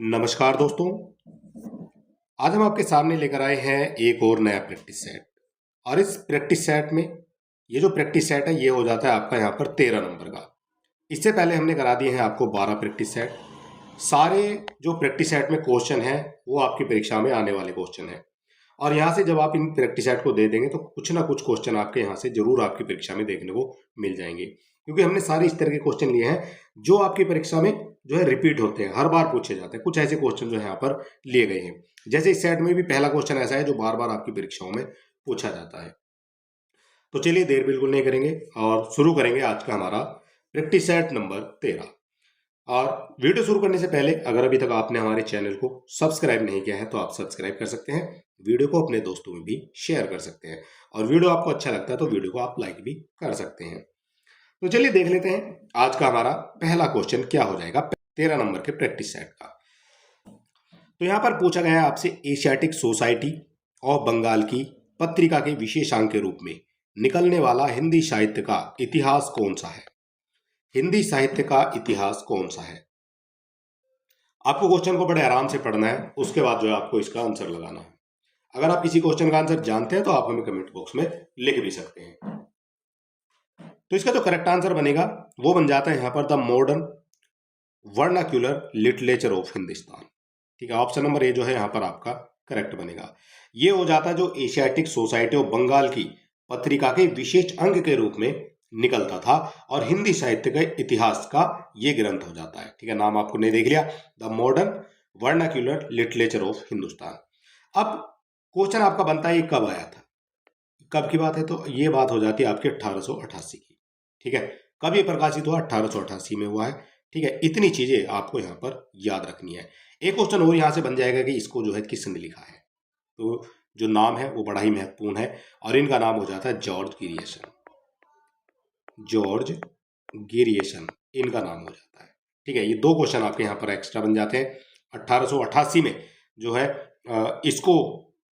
नमस्कार दोस्तों। आज हम आपके सामने लेकर आए हैं एक और नया प्रैक्टिस सेट। और इस प्रैक्टिस सेट में ये जो प्रैक्टिस सेट है ये हो जाता है आपका यहाँ पर 13 नंबर का। इससे पहले हमने करा दिए हैं आपको 12 प्रैक्टिस सेट। सारे जो प्रैक्टिस सेट में क्वेश्चन हैं वो आपकी परीक्षा में आने वाले क्वेश्चन हैं। और यहाँ से जब आप इन प्रैक्टिस सेट को दे देंगे तो कुछ ना कुछ क्वेश्चन आपके यहाँ से जरूर आपकी परीक्षा में देखने को मिल जाएंगे, क्योंकि हमने सारे इस तरह के क्वेश्चन लिए हैं जो आपकी परीक्षा में जो है रिपीट होते हैं, हर बार पूछे जाते हैं। कुछ ऐसे क्वेश्चन जो है यहाँ पर लिए गए हैं, जैसे इस सेट में भी पहला क्वेश्चन ऐसा है जो बार बार आपकी परीक्षाओं में पूछा जाता है। तो चलिए देर बिल्कुल नहीं करेंगे और शुरू करेंगे आज का हमारा प्रैक्टिस सेट नंबर 13। और वीडियो शुरू करने से पहले अगर अभी तक आपने हमारे चैनल को सब्सक्राइब नहीं किया है तो आप सब्सक्राइब कर सकते हैं, वीडियो को अपने दोस्तों में भी शेयर कर सकते हैं, और वीडियो आपको अच्छा लगता है तो वीडियो को आप लाइक भी कर सकते हैं। तो चलिए देख लेते हैं आज का हमारा पहला क्वेश्चन क्या हो जाएगा 13 नंबर के प्रैक्टिस सेट का। तो यहां पर पूछा गया है आपसे, एशियाटिक सोसाइटी ऑफ बंगाल की पत्रिका के विशेषांक के रूप में निकलने वाला हिंदी साहित्य का इतिहास कौन सा है? हिंदी साहित्य का इतिहास कौन सा है? आपको क्वेश्चन को बड़े आराम से पढ़ना है, उसके बाद जो है आपको इसका आंसर लगाना है। अगर आप किसी क्वेश्चन का आंसर जानते हैं तो आप हमें कमेंट बॉक्स में लिख भी सकते हैं। तो इसका जो करेक्ट आंसर बनेगा वो बन जाता है यहां पर the modern vernacular literature of Hindustan. ठीक है, ऑप्शन नंबर ए जो है यहां पर आपका करेक्ट बनेगा। ये हो जाता है जो एशियाटिक सोसाइटी ऑफ बंगाल की पत्रिका के विशेष अंग के रूप में निकलता था, और हिंदी साहित्य के इतिहास का ये ग्रंथ हो जाता है। ठीक है, नाम आपको नहीं देख लिया, the modern vernacular literature of Hindustan. अब क्वेश्चन आपका बनता है ये कब आया था, कब की बात है? तो ये बात हो जाती है आपके 1888 की। ठीक है, कब ये प्रकाशित हुआ? 1888 में हुआ है। ठीक है, इतनी चीजें आपको यहाँ पर याद रखनी है। एक क्वेश्चन और यहाँ से बन जाएगा कि इसको जो है किसने लिखा है। तो जो नाम है वो बड़ा ही महत्वपूर्ण है, और इनका नाम हो जाता है जॉर्ज गिरियसन। जॉर्ज गिरियसन इनका नाम हो जाता है। ठीक है, ये दो क्वेश्चन आपके यहाँ पर एक्स्ट्रा बन जाते हैं। 1888 में जो है इसको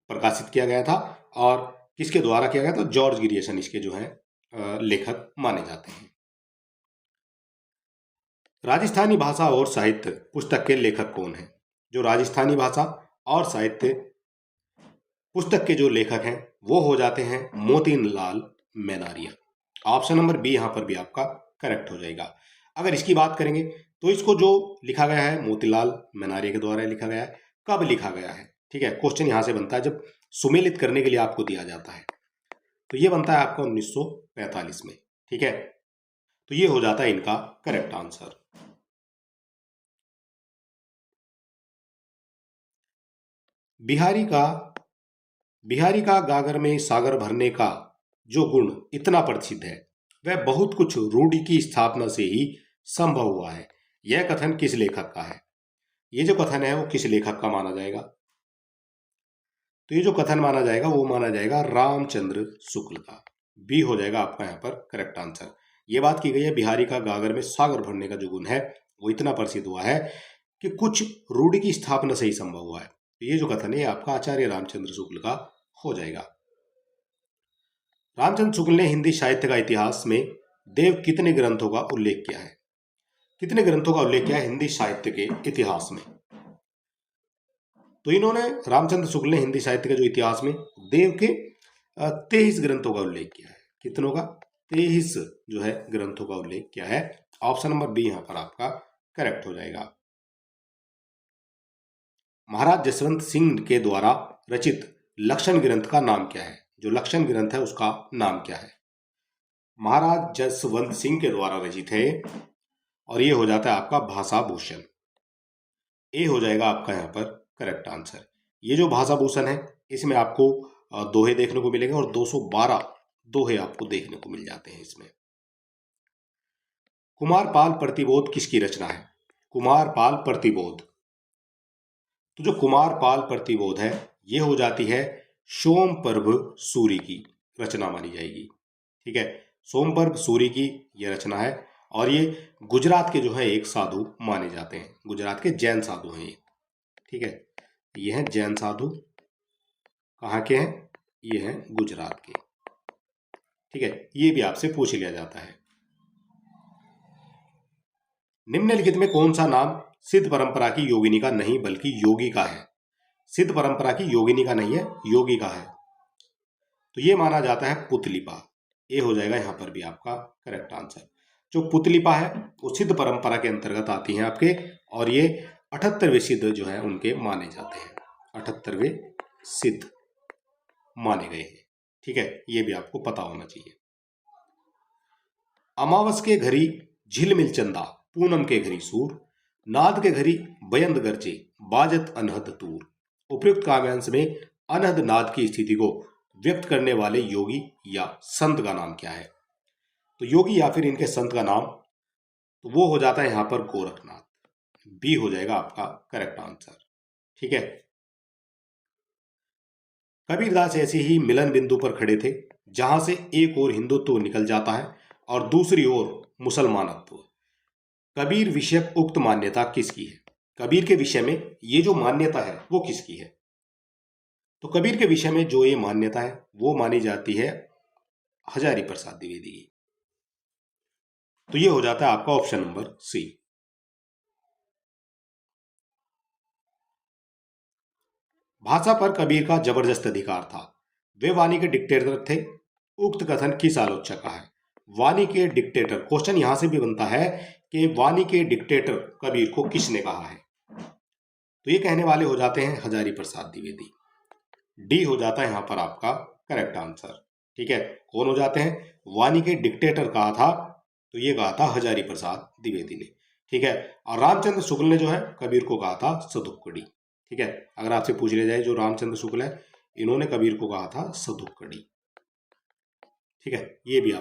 प्रकाशित किया गया था, और किसके द्वारा किया गया? तो जॉर्ज गिरियसन इसके जो है लेखक माने जाते हैं। राजस्थानी भाषा और साहित्य पुस्तक के लेखक कौन है? जो राजस्थानी भाषा और साहित्य पुस्तक के जो लेखक हैं वो हो जाते हैं Motilal Menaria. Option number B यहां पर भी आपका करेक्ट हो जाएगा। अगर इसकी बात करेंगे तो इसको जो लिखा गया है मोतीलाल मेनारिया के द्वारा लिखा गया है। कब लिखा गया है? ठीक है, क्वेश्चन यहां से बनता है जब सुमेलित करने के लिए आपको दिया जाता है, तो ये बनता है आपका 1945 में। ठीक है, तो ये हो जाता है इनका करेक्ट आंसर। बिहारी का गागर में सागर भरने का जो गुण इतना प्रसिद्ध है वह बहुत कुछ रूढ़ि की स्थापना से ही संभव हुआ है। यह कथन किस लेखक का है? ये जो कथन है वो किस लेखक का माना जाएगा? तो ये जो कथन माना जाएगा वो माना जाएगा रामचंद्र शुक्ल का। बी हो जाएगा आपका यहाँ पर करेक्ट आंसर। ये बात की गई है बिहारी का गागर में सागर भरने का जो गुण है वो इतना प्रसिद्ध हुआ है कि कुछ रूढ़ि की स्थापना से ही संभव हुआ है। तो ये जो कथन है आपका आचार्य रामचंद्र शुक्ल का हो जाएगा। रामचंद्र शुक्ल ने हिंदी साहित्य का इतिहास में देव कितने ग्रंथों का उल्लेख किया है? कितने ग्रंथों का उल्लेख किया है हिंदी साहित्य के इतिहास में? तो इन्होंने रामचंद्र शुक्ल ने हिंदी साहित्य के जो इतिहास में देव के 23 ग्रंथों का उल्लेख किया है। कितनों का? 23 जो है ग्रंथों का उल्लेख किया है। ऑप्शन नंबर बी यहां पर आपका करेक्ट हो जाएगा। महाराज जसवंत सिंह के द्वारा रचित लक्षण ग्रंथ का नाम क्या है? जो लक्षण ग्रंथ है उसका नाम क्या है? महाराज जसवंत सिंह के द्वारा रचित है, और ये हो जाता है आपका भाषा भूषण। ए हो जाएगा आपका यहाँ पर करेक्ट आंसर। ये जो भाषा भूषण है इसमें आपको दोहे देखने को मिलेंगे, और 212 दोहे आपको देखने को मिल जाते हैं इसमें। कुमारपाल प्रतिबोध किसकी रचना है? कुमारपाल प्रतिबोध। तो जो कुमारपाल प्रतिबोध है ये हो जाती है सोमप्रभ सूरी की रचना मानी जाएगी। ठीक है, सोमप्रभ सूरी की ये रचना है, और ये गुजरात के जो है एक साधु माने जाते हैं। गुजरात के जैन साधु हैं ये। ठीक है, ये हैं जैन साधु। कहाँ के हैं? ये हैं गुजरात के। ठीक है, ये भी आपसे पूछ लिया जाता है। निम्नलिखित में कौन सा नाम सिद्ध परंपरा की योगिनी का नहीं बल्कि योगी का है। सिद्ध परंपरा की योगिनी का नहीं है, योगी का है। तो ये माना जाता है पुतलिपा। ये हो जाएगा यहाँ पर भी आपका करेक्ट आंसर। जो पुतलिपा है वो सिद्ध परंपरा के अंतर्गत आती हैं आपके, और ये 78वें सिद्ध जो है उनके माने जाते हैं। 78वें सिद्ध माने गए हैं। ठीक है, ये भी आपको पता होना चाहिए। अमावस के घड़ी झिलमिल चंदा, पूनम के घड़ी सूर, नाद के घड़ी बयंद गरजे, बाजत अनहद तूर। उपयुक्त काव्यांश में अनहद नाद की स्थिति को व्यक्त करने वाले योगी या संत का नाम क्या है? तो योगी या फिर इनके संत का नाम, तो वो हो जाता है यहां पर गोरखनाथ। बी हो जाएगा आपका करेक्ट आंसर। ठीक है, कबीरदास ऐसे ही मिलन बिंदु पर खड़े थे जहां से एक ओर हिंदुत्व निकल जाता है और दूसरी ओर मुसलमानत्व। कबीर विषयक उक्त मान्यता किसकी है? कबीर के विषय में ये जो मान्यता है वो किसकी है? तो कबीर के विषय में जो ये मान्यता है वो मानी जाती है हजारी प्रसाद द्विवेदी की। तो ये हो जाता है आपका ऑप्शन नंबर सी। भाषा पर कबीर का जबरदस्त अधिकार था, वे वाणी के डिक्टेटर थे। उक्त कथन किस आलोचक का है? वाणी के डिक्टेटर, क्वेश्चन यहां से भी बनता है कि वाणी के डिक्टेटर कबीर को किसने कहा है? तो ये कहने वाले हो जाते हैं हजारी प्रसाद द्विवेदी। डी हो जाता है यहां पर आपका करेक्ट आंसर। ठीक है, कौन हो जाते हैं? वाणी के डिक्टेटर कहा था, तो ये कहा था हजारी प्रसाद द्विवेदी ने। ठीक है, और रामचंद्र शुक्ल ने जो है कबीर को कहा था सदुक्कड़ी। ठीक है, अगर आपसे पूछ लिया जाए जो रामचंद्र शुक्ल है, इन्होंने कबीर को कहा था सदुक्कड़ी। ठीक है, ये भी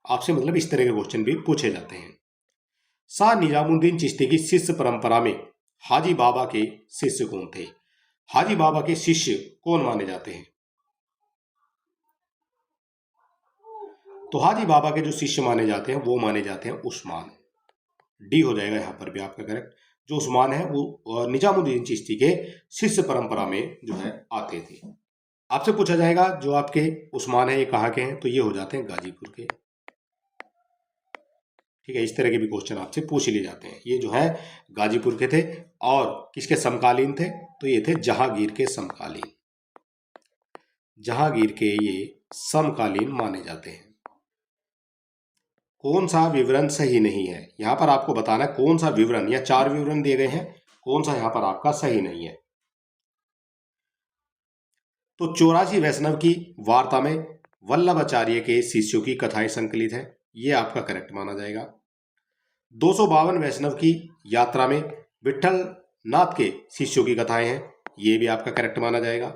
आपसे मतलब इस तरह के क्वेश्चन भी पूछे जाते हैं। शाह निजामुद्दीन चिश्ती की शिष्य परंपरा में हाजी बाबा के शिष्य कौन थे? हाजी बाबा के शिष्य कौन माने जाते हैं? तो हाजी बाबा के जो शिष्य माने जाते हैं वो माने जाते हैं उस्मान। डी हो जाएगा यहां पर भी आपका करेक्ट। जो उस्मान है वो निजामुद्दीन चिश्ती के शिष्य परंपरा में जो है आते थे। आपसे पूछा जाएगा जो आपके उस्मान है ये कहाँ के हैं? तो ये हो जाते हैं गाजीपुर के। ठीक है, इस तरह के भी क्वेश्चन आपसे पूछ लिए जाते हैं। ये जो है गाजीपुर के थे और किसके समकालीन थे? तो ये थे जहांगीर के समकालीन। जहांगीर के ये समकालीन माने जाते हैं। कौन सा विवरण सही नहीं है? यहां पर आपको बताना है कौन सा विवरण, या 4 विवरण दिए गए हैं, कौन सा यहां पर आपका सही नहीं है। तो 84 वैष्णव की वार्ता में वल्लभाचार्य के शिष्यों की कथाएं संकलित है, ये आपका करेक्ट माना जाएगा। 252 वैष्णव की यात्रा में विठल नाथ के शिष्यों की कथाएं हैं, ये भी आपका करेक्ट माना जाएगा।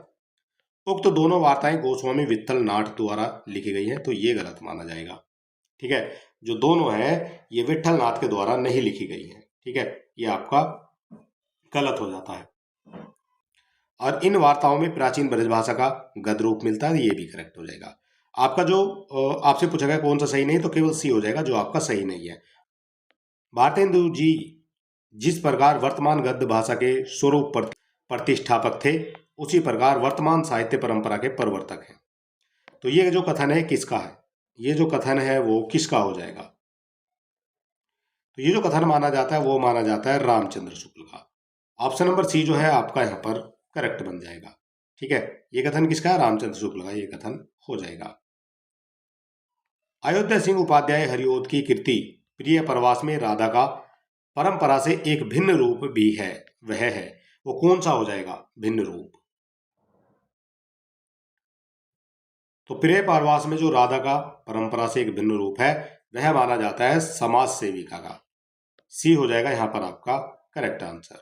उक्त दोनों वार्ताएं गोस्वामी विठल नाथ द्वारा लिखी गई हैं, तो ये गलत माना जाएगा। ठीक है, जो दोनों है ये विठल नाथ के द्वारा नहीं लिखी गई है। ठीक है, ये आपका गलत हो जाता है। और इन वार्ताओं में प्राचीन ब्रजभाषा का गद्य रूप मिलता है, ये भी करेक्ट हो जाएगा। आपका जो आपसे पूछा गया कौन सा सही नहीं, तो केवल सी हो जाएगा जो आपका सही नहीं है। भारतेंदु जी जिस प्रकार वर्तमान गद्य भाषा के स्वरूप प्रतिष्ठापक थे, उसी प्रकार वर्तमान साहित्य परंपरा के प्रवर्तक हैं। तो ये जो कथन है किसका है? ये जो कथन है वो किसका हो जाएगा? तो ये जो कथन माना जाता है वो माना जाता है रामचंद्र शुक्ल का। ऑप्शन नंबर सी जो है आपका यहाँ पर करेक्ट बन जाएगा। ठीक है, ये कथन किसका है? रामचंद्र शुक्ल का ये कथन हो जाएगा। अयोध्या सिंह उपाध्याय हरिओद की कृति प्रिय प्रवास में राधा का परंपरा से एक भिन्न रूप भी है, वह है, वो कौन सा हो जाएगा भिन्न रूप? तो प्रिय प्रवास में जो राधा का परंपरा से एक भिन्न रूप है वह माना जाता है समाज सेविका का। सी हो जाएगा यहां पर आपका करेक्ट आंसर।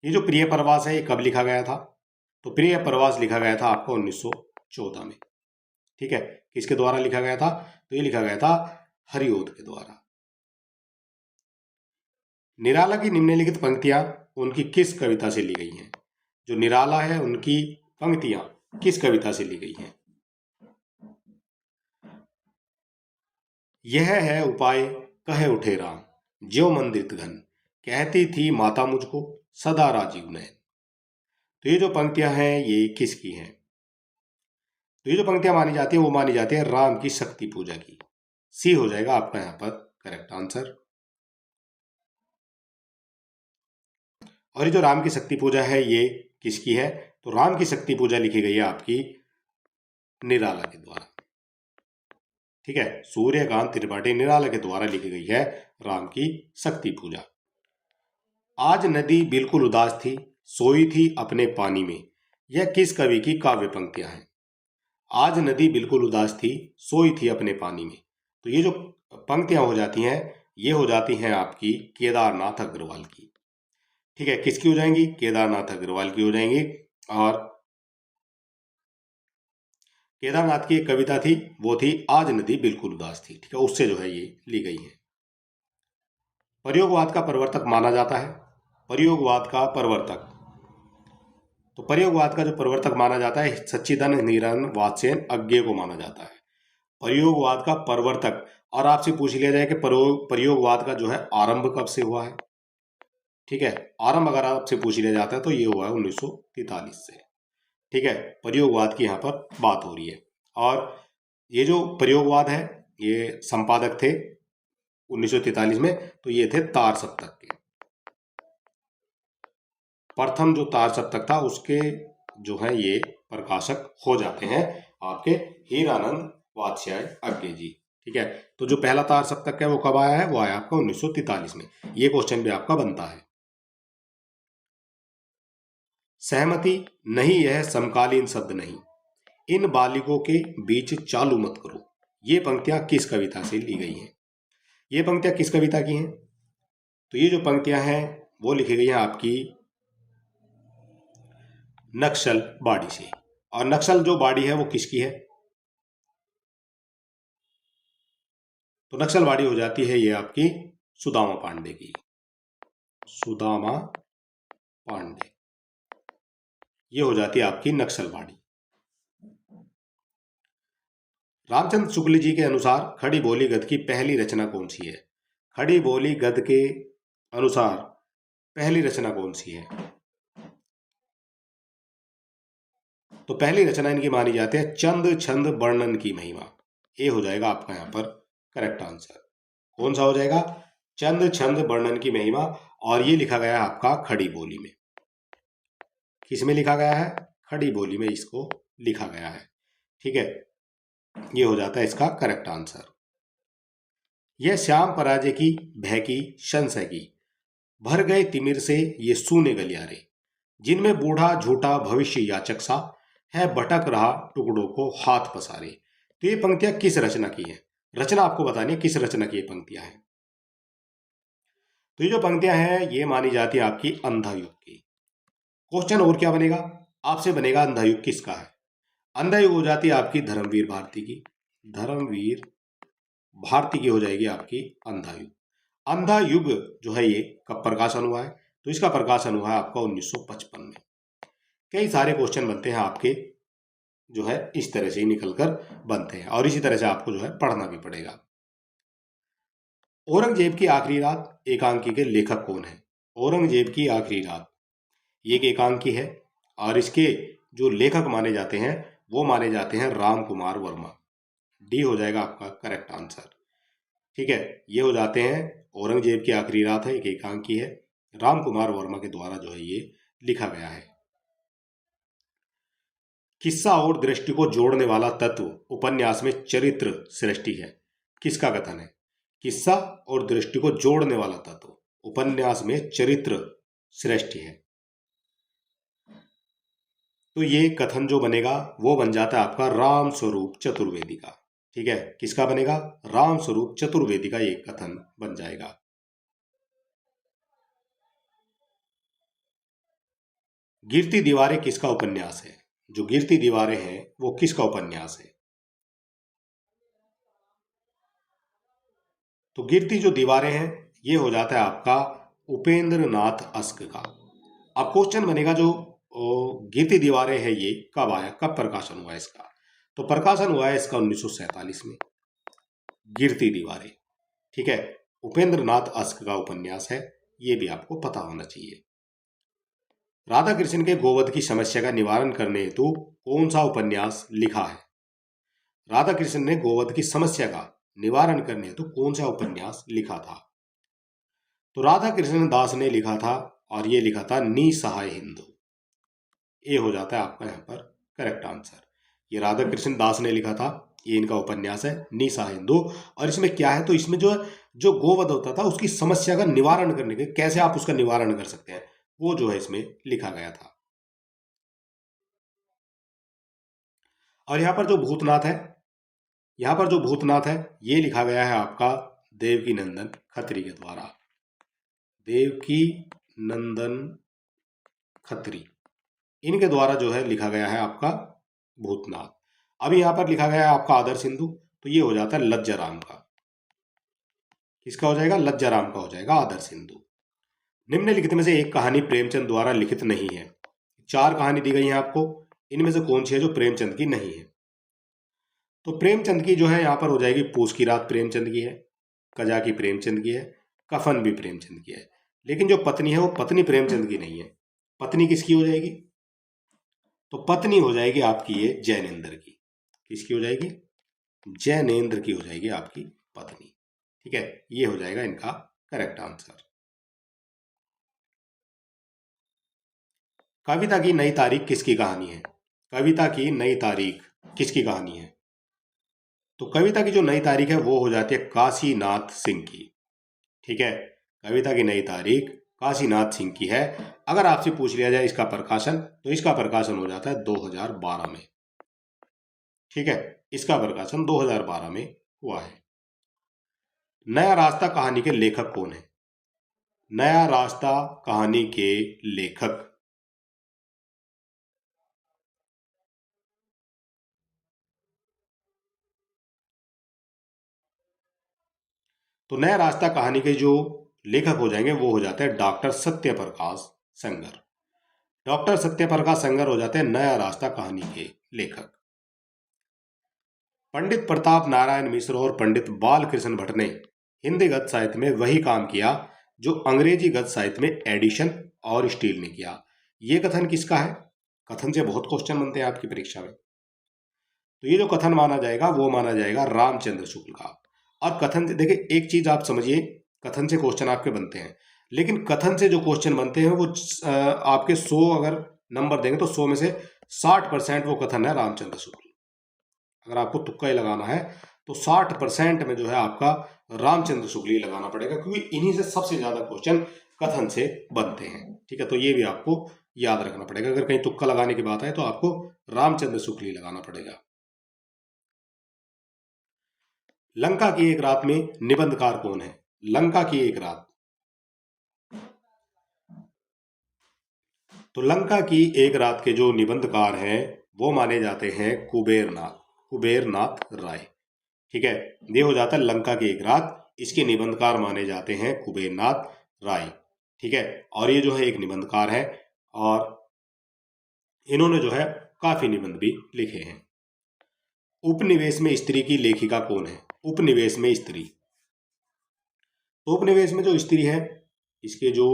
ये जो प्रिय प्रवास है ये कब लिखा गया था? तो प्रिय प्रवास लिखा गया था आपको 1914 में। ठीक है, किसके द्वारा लिखा गया था? तो ये लिखा गया था हरिओद के द्वारा। निराला की निम्नलिखित पंक्तियां उनकी किस कविता से ली गई हैं? जो निराला है उनकी पंक्तियां किस कविता से ली गई हैं? यह है उपाय कहे उठे राम, ज्यो मंदिर घन, कहती थी माता मुझको सदा राजीव नयन। तो ये जो पंक्तियां हैं ये किसकी हैं? तो ये जो पंक्तियां मानी जाती है वो मानी जाती है राम की शक्ति पूजा की। सी हो जाएगा आपका यहां पर करेक्ट आंसर। और ये जो राम की शक्ति पूजा है ये किसकी है? तो राम की शक्ति पूजा लिखी गई है आपकी निराला के द्वारा। ठीक है, सूर्यकांत त्रिपाठी निराला के द्वारा लिखी गई है राम की शक्ति पूजा। आज नदी बिल्कुल उदास थी, सोई थी अपने पानी में, यह किस कवि की काव्य पंक्तियां हैं? आज नदी बिल्कुल उदास थी, सोई थी अपने पानी में। तो ये जो पंक्तियां हो जाती हैं ये हो जाती हैं आपकी केदारनाथ अग्रवाल की। ठीक है, किसकी हो जाएंगी? केदारनाथ अग्रवाल की हो जाएंगी। और केदारनाथ की एक कविता थी, वो थी आज नदी बिल्कुल उदास थी। ठीक है, उससे जो है ये ली गई है। प्रयोगवाद का प्रवर्तक माना जाता है, प्रयोगवाद का प्रवर्तक, तो प्रयोगवाद का जो प्रवर्तक माना जाता है सच्चिदानंद निरंजन वात्स्ययन अज्ञेय को माना जाता है प्रयोगवाद का प्रवर्तक। और आपसे पूछ लिया जाए कि प्रयोगवाद का जो है आरंभ कब से हुआ है? ठीक है, आरंभ अगर आपसे पूछ लिया जाता है तो ये हुआ है 1943 से। ठीक है, प्रयोगवाद की यहाँ पर बात हो रही है। और ये जो प्रयोगवाद है ये संपादक थे 1943 में, तो ये थे तार सप्तक के। प्रथम जो तार सप्तक था उसके जो है ये प्रकाशक हो जाते हैं आपके हीरानंद वात्स्यायन अज्ञेय जी। ठीक है, तो जो पहला तार सप्तक है वो कब आया है? वो आया आपका 1943 में। ये क्वेश्चन भी आपका बनता है। सहमति नहीं, यह समकालीन शब्द नहीं, इन बालिगों के बीच चालू मत करो, ये पंक्तियां किस कविता से ली गई हैं? ये पंक्तियां किस कविता की हैं? तो ये जो पंक्तियां हैं वो लिखी गई हैं आपकी नक्सल बाड़ी से। और नक्सल जो बाड़ी है वो किसकी है? तो नक्सल बाड़ी हो जाती है ये आपकी सुदामा पांडे की। सुदामा पांडे, ये हो जाती है आपकी नक्सल बाड़ी। रामचंद्र शुक्ल जी के अनुसार खड़ी बोली गद्य की पहली रचना कौन सी है? खड़ी बोली गद्य के अनुसार पहली रचना कौन सी है? तो पहली रचना इनकी मानी जाती है चंद छंद वर्णन की महिमा। ये हो जाएगा आपका यहाँ पर करेक्ट आंसर। कौन सा हो जाएगा? चंद छंद वर्णन की महिमा। और ये लिखा गया है आपका खड़ी बोली में। किस में लिखा गया है? खड़ी बोली में इसको लिखा गया है। ठीक है, ये हो जाता है इसका करेक्ट आंसर। यह श्याम पराजय की भय की संशय की, भर गए तिमिर से ये सूने गलियारे, जिनमें बूढ़ा झूठा भविष्य याचक सा है भटक रहा टुकड़ों को हाथ पसारे। तो ये पंक्तियां किस रचना की है? रचना आपको बतानी है किस रचना की ये पंक्तियां हैं। तो ये जो पंक्तियां हैं ये मानी जाती है आपकी अंधा युग की। क्वेश्चन और क्या बनेगा आपसे? बनेगा अंधा युग किसका है? अंधा युग हो जाती है आपकी धर्मवीर भारती की। धर्मवीर भारती की हो जाएगी आपकी अंधा युग। अंधा युग जो है ये कब प्रकाशन हुआ है? तो इसका प्रकाशन हुआ है आपका 1955 में। कई सारे क्वेश्चन बनते हैं आपके जो है इस तरह से ही निकलकर बनते हैं और इसी तरह से आपको जो है पढ़ना भी पड़ेगा। औरंगजेब की आखिरी रात एकांकी के लेखक कौन है? औरंगजेब की आखिरी रात ये एक एकांकी है और इसके जो लेखक माने जाते हैं वो माने जाते हैं राम कुमार वर्मा। डी हो जाएगा आपका करेक्ट आंसर। ठीक है, ये हो जाते हैं औरंगजेब की आखिरी रात है, एक एकांकी है, राम कुमार वर्मा के द्वारा जो है ये लिखा गया है। किस्सा और दृष्टि को जोड़ने वाला तत्व उपन्यास में चरित्र सृष्टि है, किसका कथन है? किस्सा और दृष्टि को जोड़ने वाला तत्व उपन्यास में चरित्र सृष्टि है। तो ये कथन जो बनेगा वो बन जाता है आपका राम स्वरूप चतुर्वेदी का। ठीक है, किसका बनेगा? राम स्वरूप चतुर्वेदी का ये कथन बन जाएगा। गिरती दीवारें किसका उपन्यास है? जो गिरती दीवारें हैं वो किसका उपन्यास है? तो गिरती जो दीवारें हैं ये हो जाता है आपका उपेंद्र नाथ अस्क का। अब क्वेश्चन बनेगा जो गिरती दीवारें है ये कब आया, कब प्रकाशन हुआ इसका? तो प्रकाशन हुआ है इसका 1947 में, गिरती दीवारें। ठीक है, उपेंद्र नाथ अस्क का उपन्यास है, ये भी आपको पता होना चाहिए। राधा कृष्ण के गोवध की समस्या का निवारण करने हेतु कौन सा उपन्यास लिखा है? राधा कृष्ण ने गोवध की समस्या का निवारण करने हेतु कौन सा उपन्यास लिखा था? तो राधा कृष्ण दास ने लिखा था और ये लिखा था निसहाय हिंदू। ये हो जाता है आपका यहाँ पर करेक्ट आंसर। ये राधा कृष्ण दास ने लिखा था, ये इनका उपन्यास है निसहाय हिंदू। और इसमें क्या है, तो इसमें जो जो गोवध होता था उसकी समस्या का निवारण करने के, कैसे आप उसका निवारण कर सकते हैं, वो जो है इसमें लिखा गया था। और यहाँ पर जो भूतनाथ है, यहाँ पर जो भूतनाथ है ये लिखा गया है आपका देवकी नंदन खत्री के द्वारा। देवकी नंदन खत्री, इनके द्वारा जो है लिखा गया है आपका भूतनाथ। अभी यहाँ पर लिखा गया है आपका आदर्श हिंदू, तो ये हो जाता है लज्जाराम का। किसका हो जाएगा, लज्जाराम का हो जाएगा आदर्श हिंदू। निम्नलिखित में से एक कहानी प्रेमचंद द्वारा लिखित नहीं है। 4 कहानी दी गई है आपको, इनमें से कौन सी है जो प्रेमचंद की नहीं है। तो प्रेमचंद की जो है यहाँ पर हो जाएगी पूस की रात प्रेमचंद की है, कजा की प्रेमचंद की है, कफन भी प्रेमचंद की है। लेकिन जो पत्नी है वो पत्नी प्रेमचंद की नहीं है। पत्नी किसकी हो जाएगी, तो पत्नी हो जाएगी आपकी ये जैनेन्द्र की। किसकी हो जाएगी, जैनेन्द्र की हो जाएगी आपकी पत्नी। ठीक है, ये हो जाएगा इनका करेक्ट आंसर। कविता की नई तारीख किसकी कहानी है। कविता की नई तारीख किसकी कहानी है, तो कविता की जो नई तारीख है वो हो जाती है काशीनाथ सिंह की। ठीक है, कविता की नई तारीख काशीनाथ सिंह की है। अगर आपसे पूछ लिया जाए इसका प्रकाशन, तो इसका प्रकाशन हो जाता है 2012 में। ठीक है, इसका प्रकाशन 2012 में हुआ है। नया रास्ता कहानी के लेखक कौन है। नया रास्ता कहानी के लेखक, तो नया रास्ता कहानी के जो लेखक हो जाएंगे वो हो जाते हैं डॉक्टर सत्य प्रकाश संगर। डॉक्टर सत्य प्रकाश संगर हो जाते हैं नया रास्ता कहानी के लेखक। पंडित प्रताप नारायण मिश्र और पंडित बालकृष्ण भट्ट ने हिंदी गद्य साहित्य में वही काम किया जो अंग्रेजी गद्य साहित्य में एडिशन और स्टील ने किया। ये कथन किसका है, कथन से बहुत क्वेश्चन बनते हैं आपकी परीक्षा में। तो ये जो कथन माना जाएगा वो माना जाएगा रामचंद्र शुक्ल का। और कथन से देखिए एक चीज आप समझिए, कथन से क्वेश्चन आपके बनते हैं, लेकिन कथन से जो क्वेश्चन बनते हैं वो आपके 100 अगर नंबर देंगे तो 100 में से 60% वो कथन है रामचंद्र शुक्ल। अगर आपको तुक्का ही लगाना है तो 60% में जो है आपका रामचंद्र शुक्ल ही लगाना पड़ेगा, क्योंकि इन्हीं से सबसे ज्यादा क्वेश्चन कथन से बनते हैं। ठीक है, तो ये भी आपको याद रखना पड़ेगा। अगर कहीं तुक्का लगाने की बात है तो आपको रामचंद्र शुक्ल ही लगाना पड़ेगा। लंका की एक रात में निबंधकार कौन है। लंका की एक रात, तो लंका की एक रात के जो निबंधकार हैं वो माने जाते हैं कुबेरनाथ, कुबेरनाथ राय। ठीक है, ये हो जाता है लंका की एक रात, इसके निबंधकार माने जाते हैं कुबेरनाथ राय। ठीक है, और ये जो है एक निबंधकार है और इन्होंने जो है काफी निबंध भी लिखे हैं। उपनिवेश में स्त्री की लेखिका कौन है। उपनिवेश में स्त्री, तो उपनिवेश में जो स्त्री है इसके जो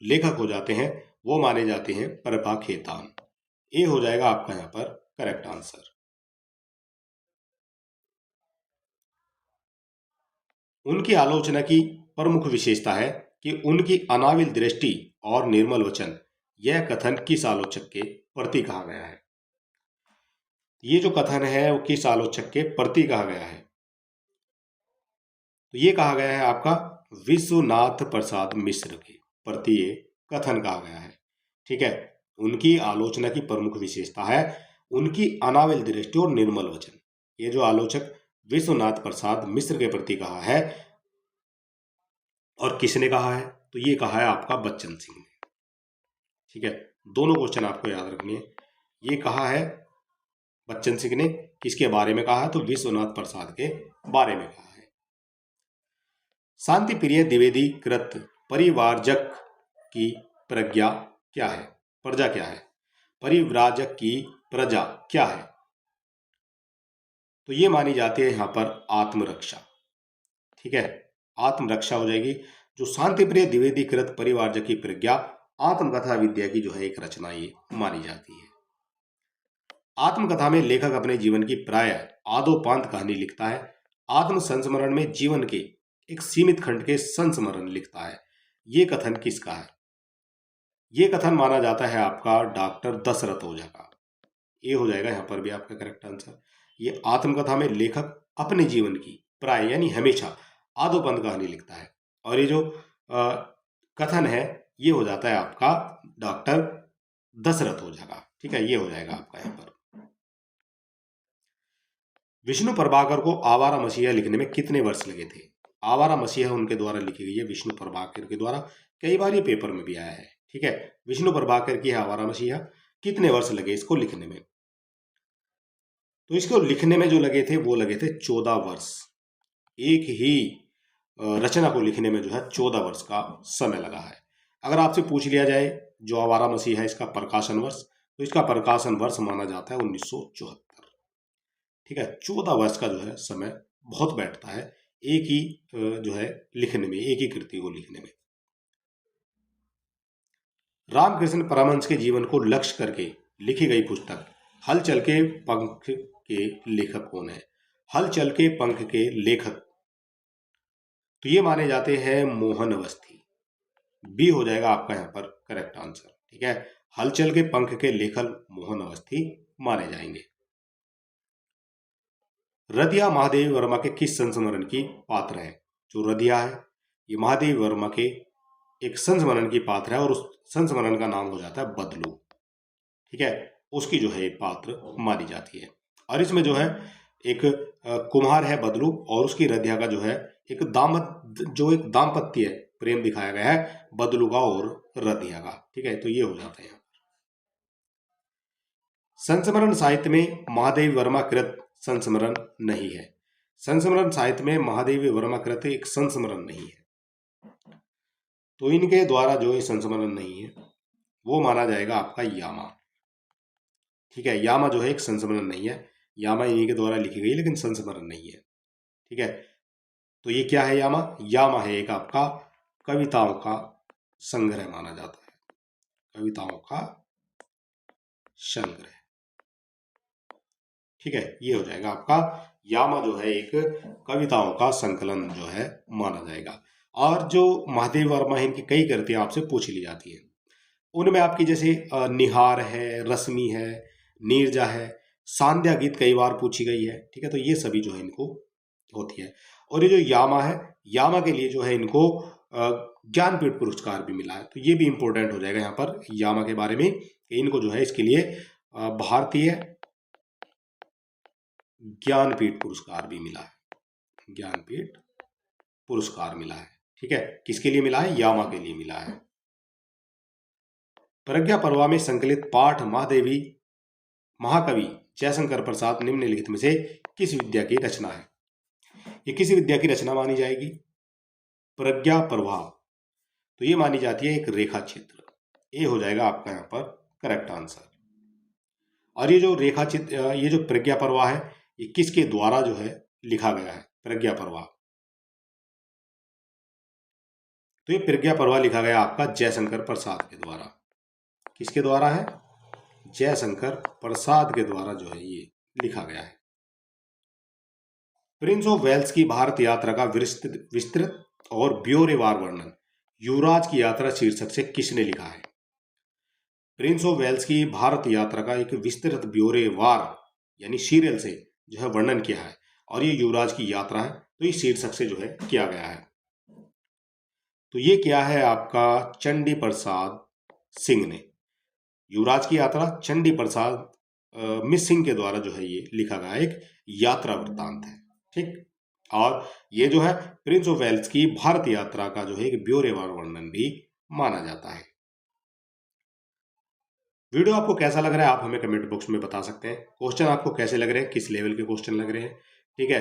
लेखक हो जाते हैं वो माने जाते हैं प्रभा खेतान। ये हो जाएगा आपका यहाँ पर करेक्ट आंसर। उनकी आलोचना की प्रमुख विशेषता है कि उनकी अनाविल दृष्टि और निर्मल वचन। यह कथन किस आलोचक के प्रति कहा गया है। ये जो कथन है वो किस आलोचक के प्रति कहा गया है, तो ये कहा गया है आपका विश्वनाथ प्रसाद मिश्र के प्रति ये कथन कहा गया है। ठीक है, उनकी आलोचना की प्रमुख विशेषता है उनकी अनाविल दृष्टि और निर्मल वचन। ये जो आलोचक विश्वनाथ प्रसाद मिश्र के प्रति कहा है, और किसने कहा है, तो ये कहा है आपका बच्चन सिंह ने। ठीक है, दोनों क्वेश्चन आपको याद रखनी है। ये कहा है बच्चन सिंह ने, किसके बारे में कहा है, तो विश्वनाथ प्रसाद के बारे में कहा है। शांति प्रिय द्विवेदी कृत परिवारजक की प्रज्ञा क्या है, प्रजा क्या है, परिव्राजक की प्रजा क्या है, तो ये मानी जाती है यहां पर आत्मरक्षा। ठीक है, आत्मरक्षा हो जाएगी। जो शांति प्रिय द्विवेदी कृत परिवारजक की प्रज्ञा आत्मकथा विद्या की जो है एक रचना ये मानी जाती है। आत्मकथा में लेखक अपने जीवन की प्राय आदोपांत कहानी लिखता है। आत्म संस्मरण में जीवन के एक सीमित खंड के संस्मरण लिखता है। ये कथन किसका है, ये कथन माना जाता है आपका डॉक्टर दशरथ ओझा का। ये हो जाएगा यहाँ पर भी आपका करेक्ट आंसर। ये आत्मकथा में लेखक अपने जीवन की प्राय यानी हमेशा आदोपंत कहानी लिखता है। और ये जो कथन है ये हो जाता है आपका डॉक्टर दशरथ ओझा का। ठीक है, ये हो जाएगा आपका यहाँ पर। विष्णु प्रभाकर को आवारा मसीहा लिखने में कितने वर्ष लगे थे? आवारा मसीहा उनके द्वारा लिखी गई है, विष्णु प्रभाकर के द्वारा। कई बार ये पेपर में भी आया है। ठीक है, विष्णु प्रभाकर की है आवारा मसीहा। कितने वर्ष लगे इसको लिखने में? तो इसको लिखने में जो लगे थे वो लगे थे 14 वर्ष। एक ही रचना को लिखने में जो है 14 वर्ष का समय लगा है। अगर आपसे पूछ लिया जाए जो आवारा मसीहा है इसका प्रकाशन वर्ष, तो इसका प्रकाशन वर्ष माना जाता है 1974। ठीक है, 14 वर्ष का जो है समय बहुत बैठता है एक ही जो है लिखने में, एक ही कृति को लिखने में। रामकृष्ण परमहंस के जीवन को लक्ष्य करके लिखी गई पुस्तक हलचल के पंख के लेखक कौन है? हलचल के पंख के लेखक तो ये माने जाते हैं मोहन अवस्थी। बी हो जाएगा आपका यहाँ पर करेक्ट आंसर। ठीक है, हलचल के पंख के लेखक मोहन अवस्थी माने जाएंगे। रदिया महादेवी वर्मा के किस संस्मरण की पात्र है? जो रदिया है ये महादेवी वर्मा के एक संस्मरण की पात्र है और उस संस्मरण का नाम हो जाता है बदलू। ठीक है, उसकी जो है एक पात्र मानी जाती है। और इसमें जो है एक कुम्हार है बदलू और उसकी रदिया का जो है एक दाम्पत्य प्रेम दिखाया गया है बदलू का और रदिया का। ठीक है, तो ये हो जाता है। संस्मरण साहित्य में महादेवी वर्मा कृत संस्मरण नहीं है। संस्मरण साहित्य में महादेवी वर्मा कृत एक संस्मरण नहीं है, तो इनके द्वारा जो ये संस्मरण नहीं है वो माना जाएगा आपका यामा। ठीक है, यामा जो है एक संस्मरण नहीं है, यामा इन्हीं के द्वारा लिखी गई लेकिन संस्मरण नहीं है। ठीक है, तो ये क्या है यामा? यामा है एक आपका कविताओं का संग्रह माना जाता है, कविताओं का संग्रह। ठीक है, ये हो जाएगा आपका यामा जो है एक कविताओं का संकलन जो है माना जाएगा। और जो महादेवी वर्मा है इनकी कई कृतियां आपसे पूछ ली जाती है, उनमें आपकी जैसे निहार है, रश्मि है, नीरजा है, सांध्या गीत कई बार पूछी गई है। ठीक है, तो ये सभी जो है इनको होती है। और ये जो यामा है, यामा के लिए जो है इनको ज्ञानपीठ पुरस्कार भी मिला है, तो ये भी इंपॉर्टेंट हो जाएगा यहाँ पर यामा के बारे में। इनको जो है इसके लिए भारतीय ज्ञानपीठ पुरस्कार भी मिला है, ज्ञानपीठ पुरस्कार मिला है। ठीक है, किसके लिए मिला है? यामा के लिए मिला है। प्रज्ञा पर्वा में संकलित पाठ महादेवी महाकवि जयशंकर प्रसाद निम्नलिखित में से किस विद्या की रचना है? ये किस विद्या की रचना मानी जाएगी? प्रज्ञा पर्वा तो ये मानी जाती है एक रेखा चित्र। ये हो जाएगा आपका यहाँ पर करेक्ट आंसर। और ये जो रेखा चित्र, ये जो प्रज्ञा पर्वा है ये किसके द्वारा जो है लिखा गया है? प्रज्ञा पर्वा तो ये प्रज्ञा पर्वा लिखा गया आपका जयशंकर प्रसाद के द्वारा। किसके द्वारा है? जयशंकर प्रसाद के द्वारा जो है ये लिखा गया है। प्रिंस ऑफ वेल्स की भारत यात्रा का विस्तृत और ब्यौरेवार वर्णन युवराज की यात्रा शीर्षक से किसने लिखा है? प्रिंस ऑफ वेल्स की भारत यात्रा का एक विस्तृत ब्यौरेवार यानी सीरियल से जो है वर्णन किया है, और ये युवराज की यात्रा है तो इस शीर्षक से जो है किया गया है। तो ये क्या है आपका चंडी प्रसाद सिंह ने, युवराज की यात्रा चंडी प्रसाद मिस सिंह के द्वारा जो है ये लिखा गया एक यात्रा वृत्तांत है। ठीक, और ये जो है प्रिंस ऑफ वेल्स की भारत यात्रा का जो है एक ब्यौरेवार वर्णन भी माना जाता है। वीडियो आपको कैसा लग रहा है आप हमें कमेंट बॉक्स में बता सकते हैं। क्वेश्चन आपको कैसे लग रहे हैं, किस लेवल के क्वेश्चन लग रहे हैं? ठीक है,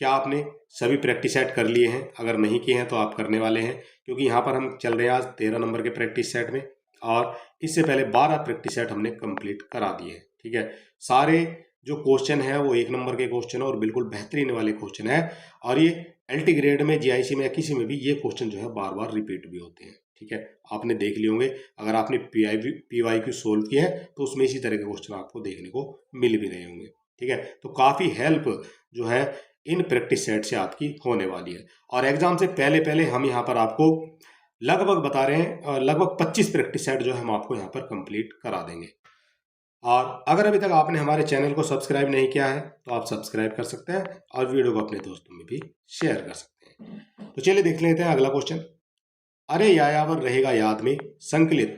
क्या आपने सभी प्रैक्टिस सेट कर लिए हैं? अगर नहीं किए हैं तो आप करने वाले हैं, क्योंकि यहाँ पर हम चल रहे हैं आज 13 नंबर के प्रैक्टिस सेट में, और इससे पहले 12 प्रैक्टिस सेट हमने कंप्लीट करा दिए हैं। ठीक है, सारे जो क्वेश्चन है वो 1 नंबर के क्वेश्चन है और बिल्कुल बेहतरीन वाले क्वेश्चन है, और ये LT ग्रेड में, GIC में या किसी में भी ये क्वेश्चन जो है बार बार रिपीट भी होते हैं। ठीक है, आपने देख लिए होंगे, अगर आपने PYQ सोल्व किया है तो उसमें इसी तरह के क्वेश्चन आपको देखने को मिल भी रहे होंगे। ठीक है, तो काफ़ी हेल्प जो है इन प्रैक्टिस सेट से आपकी होने वाली है। और एग्जाम से पहले पहले हम यहाँ पर आपको लगभग बता रहे हैं लगभग 25 प्रैक्टिस सेट जो है हम आपको यहाँ पर कंप्लीट करा देंगे। और अगर अभी तक आपने हमारे चैनल को सब्सक्राइब नहीं किया है तो आप सब्सक्राइब कर सकते हैं और वीडियो को अपने दोस्तों में भी शेयर कर सकते हैं। तो चलिए देख लेते हैं अगला क्वेश्चन। अरे यायावर रहेगा याद में संकलित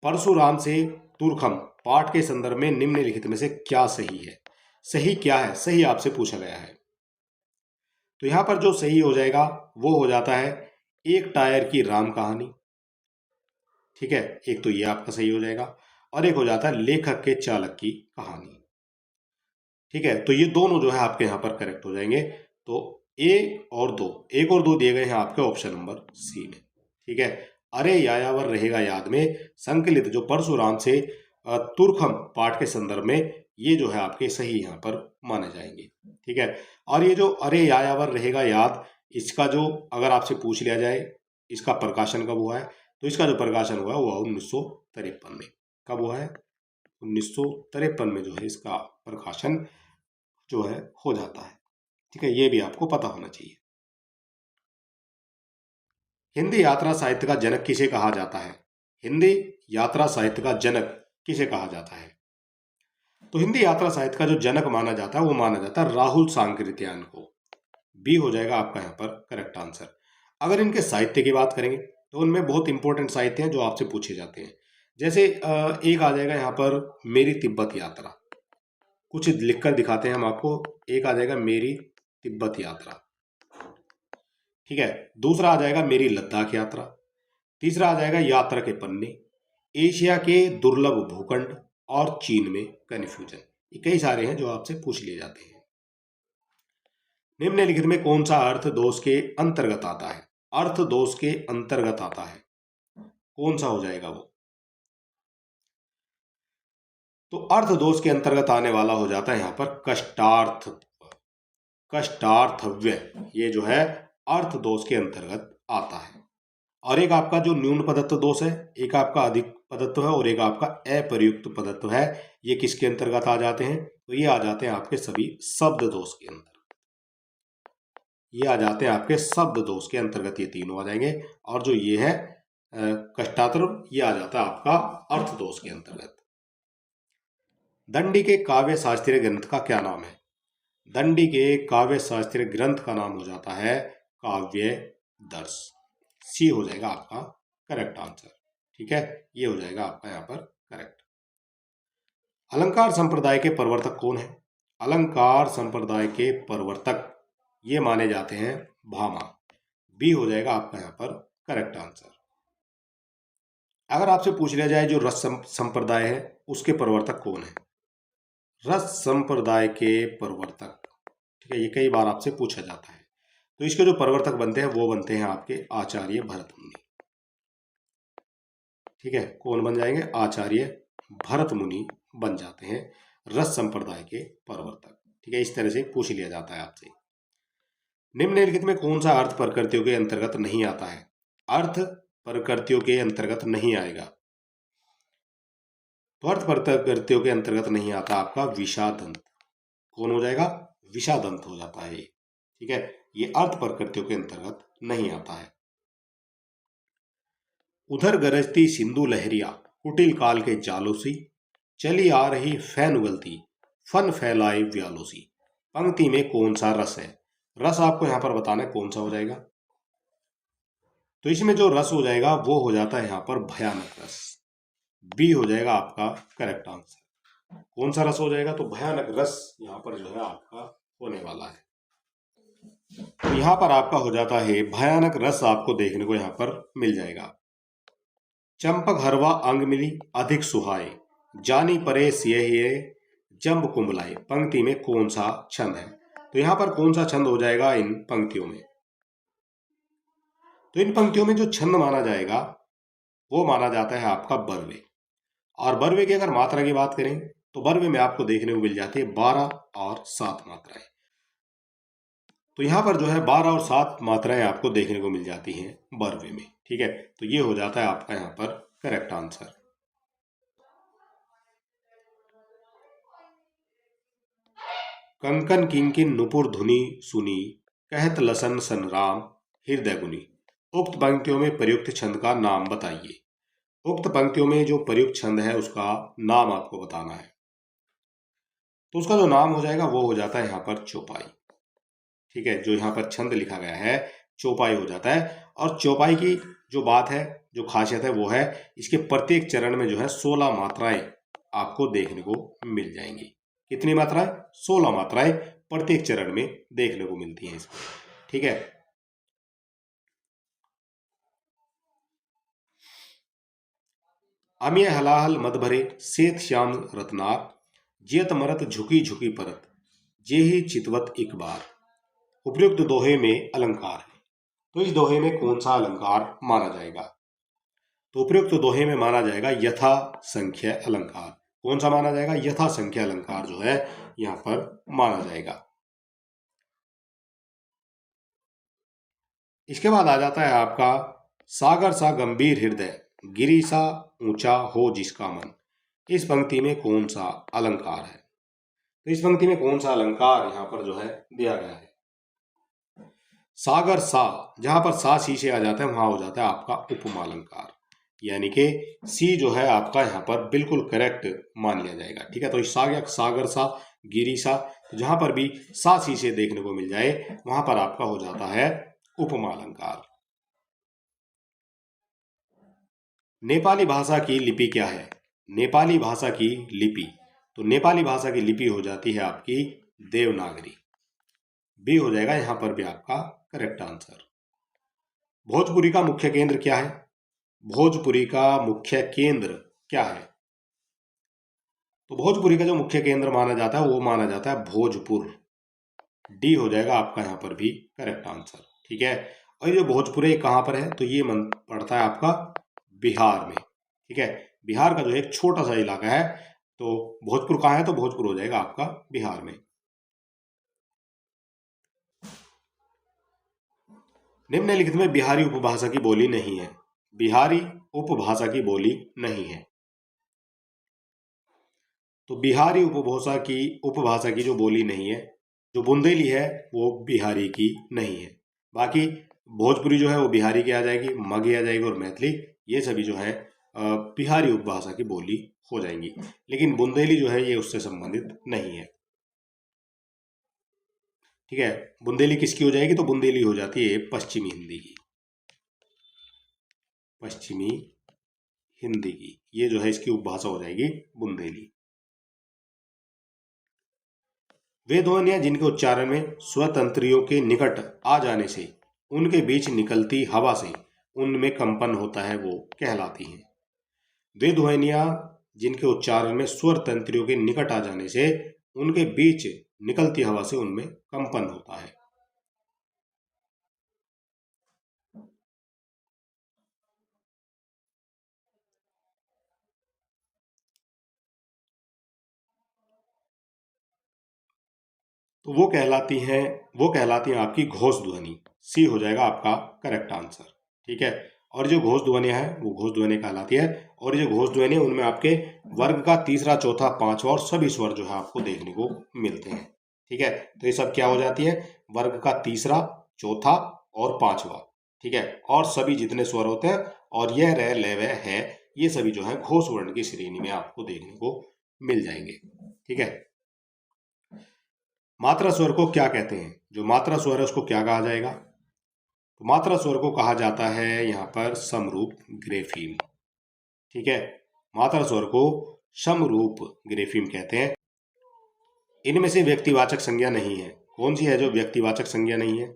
परशुराम से तुरखम पाठ के संदर्भ में निम्नलिखित में से क्या सही है? सही क्या है? सही आपसे पूछा गया है। तो यहां पर जो सही हो जाएगा वो हो जाता है एक टायर की राम कहानी। ठीक है, एक तो ये आपका सही हो जाएगा और एक हो जाता है लेखक के चालक की कहानी। ठीक है, तो ये दोनों जो है आपके यहाँ पर करेक्ट हो जाएंगे। तो एक और दो दिए गए हैं आपके ऑप्शन नंबर सी में। ठीक है, अरे यायावर रहेगा याद में संकलित जो परशुराम से तुरखम पाठ के संदर्भ में ये जो है आपके सही यहाँ पर माने जाएंगे। ठीक है, और ये जो अरे यायावर रहेगा याद, इसका जो अगर आपसे पूछ लिया जाए इसका प्रकाशन कब हुआ है, तो इसका जो प्रकाशन हुआ है वो 1953 में। कब हुआ है? 1953 में जो है इसका प्रकाशन जो है हो जाता है। ठीक है, ये भी आपको पता होना चाहिए। हिंदी यात्रा साहित्य का जनक किसे कहा जाता है? हिंदी यात्रा साहित्य का जनक किसे कहा जाता है? तो हिंदी यात्रा साहित्य का जो जनक माना जाता है वो माना जाता है राहुल सांकृत्यायन को। बी हो जाएगा आपका यहाँ पर करेक्ट आंसर। अगर इनके साहित्य की बात करेंगे तो उनमें बहुत इंपॉर्टेंट साहित्य हैं जो आपसे पूछे जाते हैं। जैसे एक आ जाएगा यहाँ पर मेरी तिब्बत यात्रा, कुछ लिखकर दिखाते हैं हम आपको। एक आ जाएगा मेरी तिब्बत यात्रा। ठीक है, दूसरा आ जाएगा मेरी लद्दाख यात्रा। तीसरा आ जाएगा यात्रा के पन्ने, एशिया के दुर्लभ भूखंड और चीन में कन्फ्यूजन। ये कई सारे हैं जो आपसे पूछ लिए जाते हैं। निम्नलिखित में कौन सा अर्थ दोष के अंतर्गत आता है? अर्थ दोष के अंतर्गत आता है, कौन सा हो जाएगा वो? तो अर्थ दोष के अंतर्गत आने वाला हो जाता है यहां पर कष्टार्थ, कष्टार्थव्य, ये जो है अर्थ दोष के अंतर्गत आता है। और एक आपका जो न्यून पदत्व दोष है, एक आपका अधिक पदत्व है और एक आपका अप्रयुक्त पदत्व है, ये किसके अंतर्गत आ जाते हैं? तो ये आ जाते हैं आपके सभी शब्द दोष के अंतर्गत। ये आ जाते हैं आपके शब्द दोष के अंतर्गत, ये तीनों आ जाएंगे। और जो ये है कष्टात्र, ये आ जाता है आपका अर्थ दोष के अंतर्गत। दंडी के काव्य शास्त्रीय ग्रंथ का क्या नाम है? दंडी के काव्य शास्त्रीय ग्रंथ का नाम हो जाता है काव्य दर्श। सी हो जाएगा आपका करेक्ट आंसर। ठीक है, ये हो जाएगा आपका यहाँ पर करेक्ट। अलंकार संप्रदाय के प्रवर्तक कौन है? अलंकार संप्रदाय के प्रवर्तक ये माने जाते हैं भामा। बी हो जाएगा आपका यहाँ पर करेक्ट आंसर। अगर आपसे पूछ लिया जाए जो रस संप्रदाय है उसके प्रवर्तक कौन है? रस संप्रदाय के प्रवर्तक, ठीक है, ये कई बार आपसे पूछा जाता है। तो इसके जो प्रवर्तक बनते हैं वो बनते हैं आपके आचार्य भरत मुनि। ठीक है, कौन बन जाएंगे? आचार्य भरत मुनि बन जाते हैं रस संप्रदाय के प्रवर्तक। ठीक है, इस तरह से पूछ लिया जाता है आपसे। निम्नलिखित में कौन सा अर्थ प्रकृतियों के अंतर्गत नहीं आता है? अर्थ प्रकृतियों के अंतर्गत नहीं आएगा। तो अर्थ प्रकृतियों के अंतर्गत नहीं आता आपका विषादंत। कौन हो जाएगा? विषादंत हो जाता है ये। ठीक है, ये अर्थ प्रकृतियों के अंतर्गत नहीं आता है। उधर गरजती सिंधु लहरिया कुटिल काल के जालोसी, चली आ रही फैन उगलती फन फैलाए व्यालोसी। पंक्ति में कौन सा रस है? रस आपको यहां पर बताना है कौन सा हो जाएगा। तो इसमें जो रस हो जाएगा वो हो जाता है यहां पर भयानक रस। बी हो जाएगा आपका करेक्ट आंसर। कौन सा रस हो जाएगा? तो भयानक रस यहां पर जो है आपका होने वाला है। तो यहां पर आपका हो जाता है भयानक रस, आपको देखने को यहां पर मिल जाएगा। चंपक हरवा अंग मिली अधिक सुहाए, जानी परे सिये जंब कुंभलाए। पंक्ति में कौन सा छंद है? तो यहां पर कौन सा छंद हो जाएगा इन पंक्तियों में? तो इन पंक्तियों में जो छंद माना जाएगा वो माना जाता है आपका बर्वे। और बर्वे की अगर मात्रा की बात करें तो बर्वे में आपको देखने को मिल जाती है 12 और 7 मात्राएं। तो यहां पर जो है 12 और 7 मात्राएं आपको देखने को मिल जाती हैं बर्वे में। ठीक है, तो ये हो जाता है आपका यहां पर करेक्ट आंसर। कंकन किंकिन नुपुर धुनी सुनी, कहत लसन सन राम हृदय गुनी। उक्त पंक्तियों में प्रयुक्त छंद का नाम बताइए। उक्त पंक्तियों में जो प्रयुक्त छंद है उसका नाम आपको बताना है। तो उसका जो नाम हो जाएगा वो हो जाता है यहाँ पर चौपाई। ठीक है, जो यहाँ पर छंद लिखा गया है चौपाई हो जाता है। और चौपाई की जो बात है, जो खासियत है वो है इसके प्रत्येक चरण में जो है 16 मात्राएं आपको देखने को मिल जाएंगी। कितनी मात्राएं? 16 मात्राएं प्रत्येक चरण में देखने को मिलती हैं इसमें। ठीक है, अमिय हलाहल मद भरे सेत श्याम रत्नार, जियत मरत झुकी झुकी परत, जे ही चितवत एक बार। उपयुक्त दोहे में अलंकार है, तो इस दोहे में कौन सा अलंकार माना जाएगा? तो उपयुक्त दोहे में माना जाएगा यथा संख्या अलंकार। कौन सा माना जाएगा? यथा संख्या अलंकार जो है यहां पर माना जाएगा। इसके बाद आ जाता है आपका सागर सा गंभीर हृदय, गिरी सा ऊंचा हो जिसका मन। इस पंक्ति में कौन सा अलंकार है? तो इस पंक्ति में कौन सा अलंकार यहां पर जो है दिया गया है? सागर सा, जहां पर सा सी से आ जाता है वहां हो जाता है आपका उपमा अलंकार, यानी कि सी जो है आपका यहाँ पर बिल्कुल करेक्ट मान लिया जाएगा। ठीक है, तो सागर सा, गिरी सा, तो जहां पर भी सा सी से देखने को मिल जाए वहां पर आपका हो जाता है उपमा अलंकार। नेपाली भाषा की लिपि क्या है? नेपाली भाषा की लिपि, तो नेपाली भाषा की लिपि हो जाती है आपकी देवनागरी। बी हो जाएगा यहां पर भी आपका करेक्ट आंसर। भोजपुरी का मुख्य केंद्र क्या है? भोजपुरी का मुख्य केंद्र क्या है? तो भोजपुरी का जो मुख्य केंद्र माना जाता है वो माना जाता है भोजपुर। डी हो जाएगा आपका यहाँ पर भी करेक्ट आंसर। ठीक है, और ये भोजपुरी कहाँ पर है? तो ये मन पड़ता है आपका बिहार में। ठीक है, बिहार का जो एक छोटा सा इलाका है, तो भोजपुर कहाँ है? तो भोजपुर हो जाएगा आपका बिहार में। निम्नलिखित में बिहारी उपभाषा की बोली नहीं है। बिहारी उपभाषा की बोली नहीं है, तो बिहारी उपभाषा की जो बोली नहीं है, जो बुंदेली है वो बिहारी की नहीं है। बाकी भोजपुरी जो है वो बिहारी की आ जाएगी, मगही आ जाएगी, और मैथिली ये सभी जो है बिहारी उपभाषा की बोली हो जाएंगी। लेकिन बुंदेली जो है ये उससे संबंधित नहीं है। ठीक है, बुंदेली किसकी हो जाएगी? तो बुंदेली हो जाती है पश्चिमी हिंदी की। पश्चिमी हिंदी की ये जो है इसकी उपभाषा हो जाएगी बुंदेली। वे ध्वनियां जिनके उच्चारण में स्वतंत्रियों के निकट आ जाने से उनके बीच निकलती हवा से उनमें कंपन होता है वो कहलाती हैं। वे ध्वनियां जिनके उच्चारण में स्वर तंत्रियों के निकट आ जाने से उनके बीच निकलती हवा से उनमें कंपन होता है। तो वो कहलाती हैं आपकी घोष ध्वनि। सी हो जाएगा आपका करेक्ट आंसर। ठीक है, और जो घोष ध्वनियां है वो घोष ध्वनि कहलाती है। और ये घोष ध्वनि है उनमें आपके वर्ग का तीसरा, चौथा, पांचवा और सभी स्वर जो है आपको देखने को मिलते हैं। ठीक है, तो ये सब क्या हो जाती है? वर्ग का तीसरा, चौथा और पांचवा। ठीक है, और सभी जितने स्वर होते हैं, और यह रह ले वह है, ये सभी जो है घोष वर्ण की श्रेणी में आपको देखने को मिल जाएंगे। ठीक है, मात्रा स्वर को क्या कहते हैं? जो मात्रा स्वर है उसको क्या कहा जाएगा? तो मात्रा स्वर को कहा जाता है यहाँ पर समरूप ग्रेफीम। ठीक है, मात्रा स्वर को समरूप ग्रेफीम कहते हैं। इनमें से व्यक्तिवाचक संज्ञा नहीं है। कौन सी है जो व्यक्तिवाचक संज्ञा नहीं है?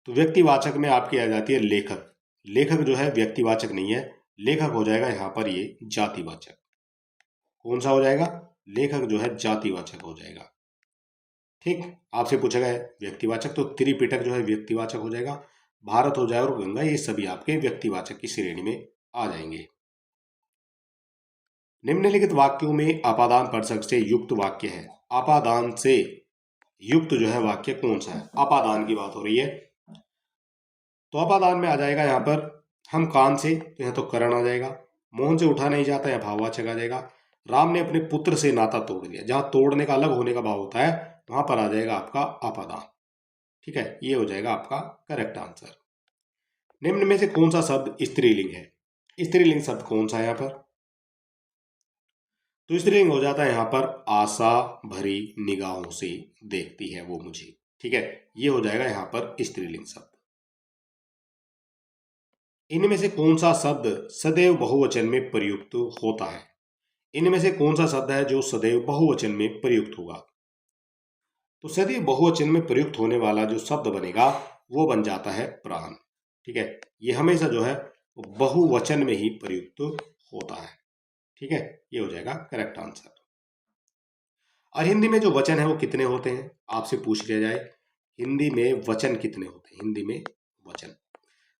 तो व्यक्तिवाचक में आपकी आ जाती है लेखक। लेखक जो है व्यक्तिवाचक नहीं है, लेखक हो जाएगा यहाँ पर ये जातिवाचक। कौन सा हो जाएगा? लेखक जो है जातिवाचक हो जाएगा। ठीक, आपसे पूछा गया है व्यक्तिवाचक, तो त्रिपिटक जो है व्यक्तिवाचक हो जाएगा। भारत हो जाए और गंगा, ये सभी आपके व्यक्तिवाचक की श्रेणी में आ जाएंगे। निम्नलिखित वाक्यों में अपादान प्रसंग से युक्त वाक्य है। अपादान से युक्त जो है वाक्य कौन सा है? अपादान की बात हो रही है, तो अपादान में आ जाएगा यहाँ पर हम कान से, तो यहाँ तो करण आ जाएगा। मोहन से उठा नहीं जाता, यहाँ भाववाचक आ जाएगा। राम ने अपने पुत्र से नाता तोड़ दिया, जहां तोड़ने का अलग होने का भाव होता है वहां पर आ जाएगा आपका अपादान। ठीक है, ये हो जाएगा आपका करेक्ट आंसर। निम्न में से कौन सा शब्द स्त्रीलिंग है? स्त्रीलिंग शब्द कौन सा है यहाँ पर? तो स्त्रीलिंग हो जाता है यहाँ पर आशा भरी निगाहों से देखती है वो मुझे। ठीक है, ये हो जाएगा यहाँ पर स्त्रीलिंग शब्द। इनमें से कौन सा शब्द सदैव बहुवचन में प्रयुक्त होता है? इनमें से कौन सा शब्द है जो सदैव बहुवचन में प्रयुक्त होगा? तो सदैव बहुवचन में प्रयुक्त होने वाला जो शब्द बनेगा वो बन जाता है प्राण। ठीक है, ये हमेशा जो है बहुवचन में ही प्रयुक्त होता है। ठीक है, ये हो जाएगा करेक्ट आंसर। और हिंदी में जो वचन है वो कितने होते हैं? आपसे पूछ लिया जाए हिंदी में वचन कितने होते हैं? हिंदी में वचन,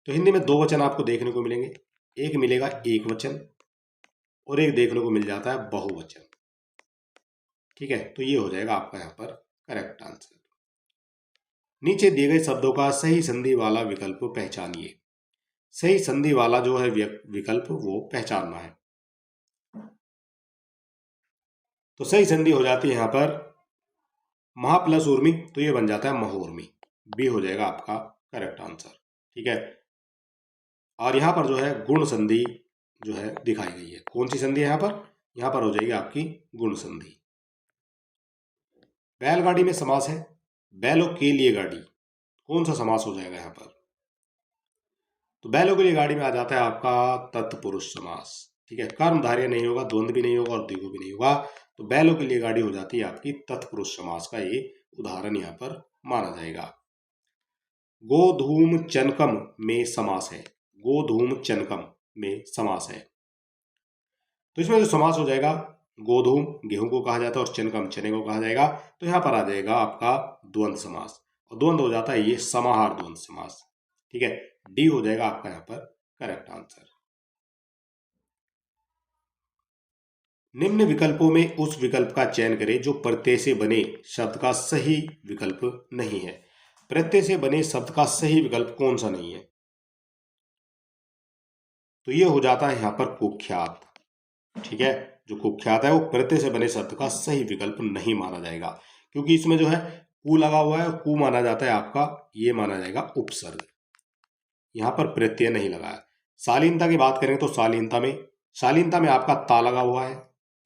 तो हिंदी में दो वचन आपको देखने को मिलेंगे। एक मिलेगा एक वचन और एक देखने को मिल जाता है बहुवचन। ठीक है, तो ये हो जाएगा आपका यहाँ पर करेक्ट आंसर। नीचे दिए गए शब्दों का सही संधि वाला विकल्प पहचानिए। सही संधि वाला जो है विकल्प वो पहचानना है। तो सही संधि हो जाती है यहाँ पर महा प्लस उर्मी, तो ये बन जाता है महोर्मी। बी हो जाएगा आपका करेक्ट आंसर। ठीक है, और यहाँ पर जो है गुण संधि जो है दिखाई गई है। कौन सी संधि है यहाँ पर? यहाँ पर हो जाएगी आपकी गुण संधि। बैलगाड़ी में समास है बैलों के लिए गाड़ी, कौन सा समास हो जाएगा यहाँ पर? तो बैलों के लिए गाड़ी में आ जाता है आपका तत्पुरुष समास। ठीक है, कर्मधारय नहीं होगा, द्वंद्व भी नहीं होगा और द्विगु भी नहीं होगा। तो बैलों के लिए गाड़ी हो जाती है आपकी तत्पुरुष समास का ये उदाहरण यहाँ पर माना जाएगा। गोधूम चनकम में समास है। गोधूम चनकम में समास है, तो इसमें जो समास हो जाएगा गोधूम गेहूं को कहा जाता है और चनकम चने को कहा जाएगा। तो यहाँ पर आ जाएगा आपका द्वंद्व समास, और द्वंद्व हो जाता है ये समाहार द्वंद्व समास। ठीक है, डी हो जाएगा आपका यहाँ पर करेक्ट आंसर। निम्न विकल्पों में उस विकल्प का चयन करें जो प्रत्यय से बने शब्द का सही विकल्प नहीं है। प्रत्यय से बने शब्द का सही विकल्प कौन सा नहीं है? तो ये हो जाता है यहाँ पर कुख्यात। ठीक है, जो कुख्यात है वो प्रत्यय से बने शब्द का सही विकल्प नहीं माना जाएगा, क्योंकि इसमें जो है कु लगा हुआ है, कु माना जाता है आपका, ये माना जाएगा उपसर्ग। यहाँ पर प्रत्यय नहीं लगा है। शालीनता की बात करें तो शालीनता में आपका ता लगा हुआ है।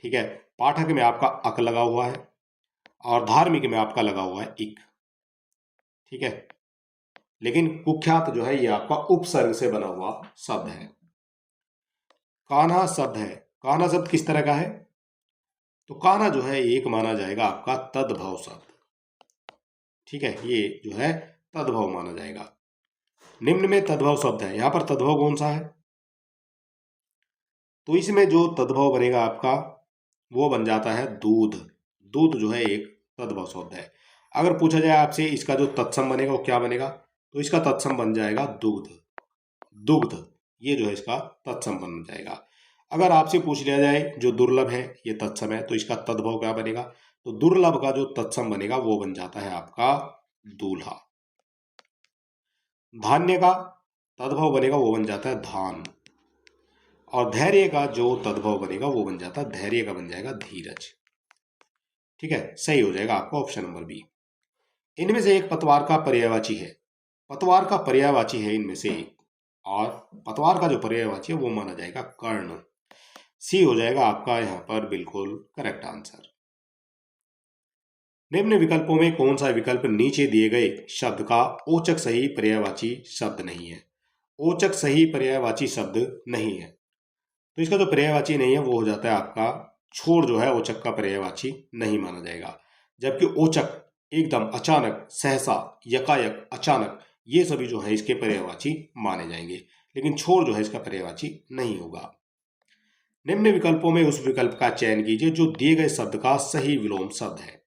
ठीक है, पाठक में आपका अक लगा हुआ है और धार्मिक में आपका लगा हुआ है इक। ठीक है, लेकिन कुख्यात जो है ये आपका उपसर्ग से बना हुआ शब्द है। कान्हा शब्द है, कान्हा शब्द किस तरह का है? तो कान्हा जो है एक माना जाएगा आपका तद्भव शब्द। ठीक है, ये जो है तद्भव माना जाएगा। निम्न में तद्भव शब्द है, यहां पर तद्भव कौन सा है? तो इसमें जो तद्भव बनेगा आपका वो बन जाता है दूध। दूध जो है एक तद्भव शब्द है। अगर पूछा जाए आपसे इसका जो तत्सम बनेगा वो क्या बनेगा, तो इसका तत्सम बन जाएगा दुग्ध। दुग्ध ये जो है इसका तत्सम बन जाएगा। अगर आपसे पूछ लिया जाए जो दुर्लभ है ये तत्सम है, तो इसका तद्भव क्या बनेगा? तो दुर्लभ का जो तत्सम बनेगा वो बन जाता है आपका दूल्हा। धान्य का तद्भव बनेगा वो बन जाता है धान, और धैर्य का जो तद्भव बनेगा वो बन जाता है धैर्य का बन जाएगा धीरज। ठीक है, सही हो जाएगा आपका ऑप्शन नंबर बी। इनमें से एक पतवार का पर्यायवाची है। पतवार का पर्यायवाची है इनमें से एक, और पतवार का जो पर्यायवाची है वो माना जाएगा कर्ण। सी हो जाएगा आपका यहाँ पर बिल्कुल करेक्ट आंसर। निम्न विकल्पों में कौन सा विकल्प नीचे दिए गए शब्द का औचक सही पर्यायवाची शब्द नहीं है? औचक सही पर्यायवाची शब्द नहीं है, तो इसका जो पर्यायवाची नहीं है वो हो जाता है आपका छोड़, जो है औचक का पर्यायवाची नहीं माना जाएगा। जबकि औचक एकदम अचानक, सहसा, यकायक, अचानक, ये सभी जो है इसके पर्यायवाची माने जाएंगे, लेकिन छोड़ जो है इसका पर्यायवाची नहीं होगा। निम्न विकल्पों में उस विकल्प का चयन कीजिए जो दिए गए शब्द का सही विलोम शब्द है।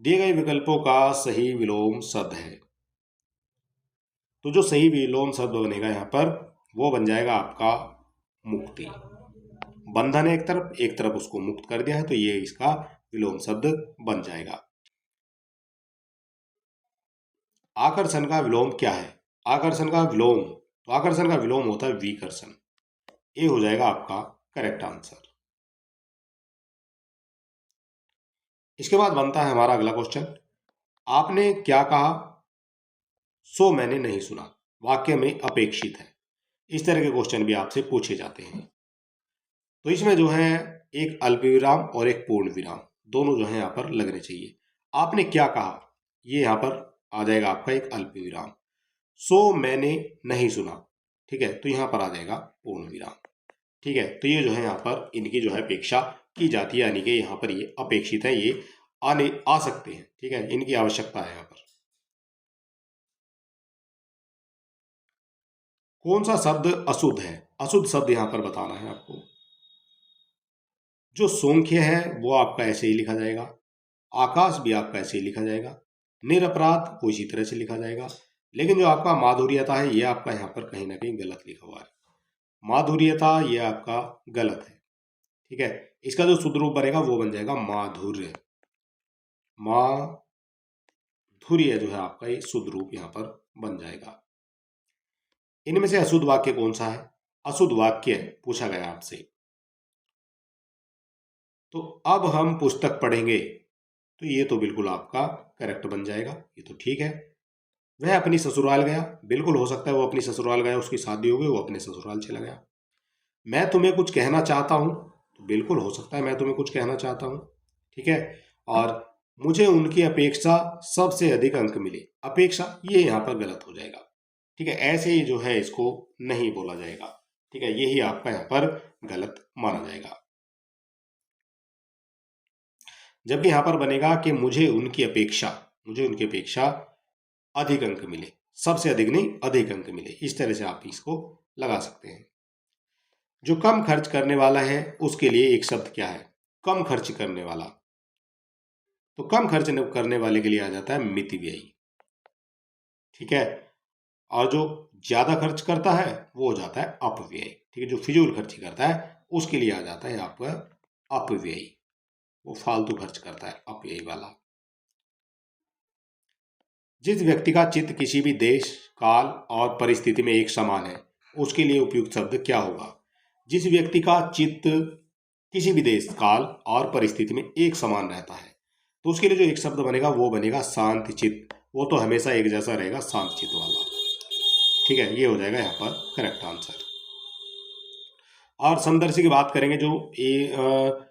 दिए गए विकल्पों का सही विलोम शब्द है, तो जो सही विलोम शब्द बनेगा यहाँ पर वो बन जाएगा आपका मुक्ति। बंधन है एक तरफ उसको मुक्त कर दिया है, तो ये इसका विलोम शब्द बन जाएगा। आकर्षण का विलोम क्या है? आकर्षण का विलोम, तो आकर्षण का विलोम होता है विकर्षण। ये हो जाएगा आपका करेक्ट आंसर। इसके बाद बनता है हमारा अगला क्वेश्चन। आपने क्या कहा सो मैंने नहीं सुना वाक्य में अपेक्षित है। इस तरह के क्वेश्चन भी आपसे पूछे जाते हैं। तो इसमें जो है एक अल्प विराम और एक पूर्ण विराम दोनों जो है यहाँ पर लगने चाहिए। आपने क्या कहा, ये यहाँ पर आ जाएगा आपका एक अल्प विराम। सो मैंने नहीं सुना, ठीक है, तो यहाँ पर आ जाएगा पूर्ण विराम। ठीक है, तो ये जो है यहाँ पर इनकी जो है अपेक्षा की जाती है, यानी कि यहाँ पर ये अपेक्षित है, ये आ सकते हैं। ठीक है, इनकी आवश्यकता है यहाँ पर। कौन सा शब्द अशुद्ध है? अशुद्ध शब्द यहाँ पर बताना है आपको। जो सोंख्य है वो आपका ऐसे ही लिखा जाएगा, आकाश भी आपका ऐसे ही लिखा जाएगा, निरपराध को इसी तरह से लिखा जाएगा, लेकिन जो आपका माधुर्यता है ये आपका यहाँ पर कहीं ना कहीं गलत लिखा हुआ है। माधुर्यता ये आपका गलत है। ठीक है, इसका जो शुद्ध रूप बनेगा वो बन जाएगा माधुर्य। माधुर्य जो है आपका ये शुद्ध रूप यहाँ पर बन जाएगा। इनमें से अशुद्ध वाक्य कौन सा है? अशुद्ध वाक्य पूछा गया आपसे। तो अब हम पुस्तक पढ़ेंगे, तो ये तो बिल्कुल आपका करेक्ट बन जाएगा, ये तो ठीक है। वह अपनी ससुराल गया, बिल्कुल हो सकता है वो अपनी ससुराल गया, उसकी शादी हो गई, वो अपने ससुराल चला गया। मैं तुम्हें कुछ कहना चाहता हूँ, तो बिल्कुल हो सकता है मैं तुम्हें कुछ कहना चाहता हूँ। ठीक है, और मुझे उनकी अपेक्षा सबसे अधिक अंक मिले, अपेक्षा ये यहाँ पर गलत हो जाएगा। ठीक है, ऐसे ही जो है इसको नहीं बोला जाएगा। ठीक है, यही आपका यहाँ पर गलत माना जाएगा। जबकि यहाँ पर बनेगा कि मुझे उनकी अपेक्षा अधिक अंक मिले, सबसे अधिक नहीं अधिक अंक मिले। इस तरह से आप इसको लगा सकते हैं। जो कम खर्च करने वाला है उसके लिए एक शब्द क्या है? कम खर्च करने वाला। तो कम खर्च करने वाले के लिए आ जाता है मितव्ययी। ठीक है, और जो ज्यादा खर्च करता है वो हो जाता है अपव्ययी। ठीक है, जो फिजूल खर्ची करता है उसके लिए आ जाता है आपका अपव्ययी, वो फालतू खर्च करता है, अपव्ययी वाला। जिस व्यक्ति का चित्त किसी भी देश, काल और परिस्थिति में एक समान है उसके लिए उपयुक्त शब्द क्या होगा? जिस व्यक्ति का चित्त किसी भी देश, काल और परिस्थिति में एक समान रहता है, तो उसके लिए जो एक शब्द बनेगा वो बनेगा शांत चित्त। वो तो हमेशा एक जैसा रहेगा, शांत चित्त वाला। ठीक है, ये हो जाएगा यहाँ पर करेक्ट आंसर। और समदर्शी की बात करेंगे, जो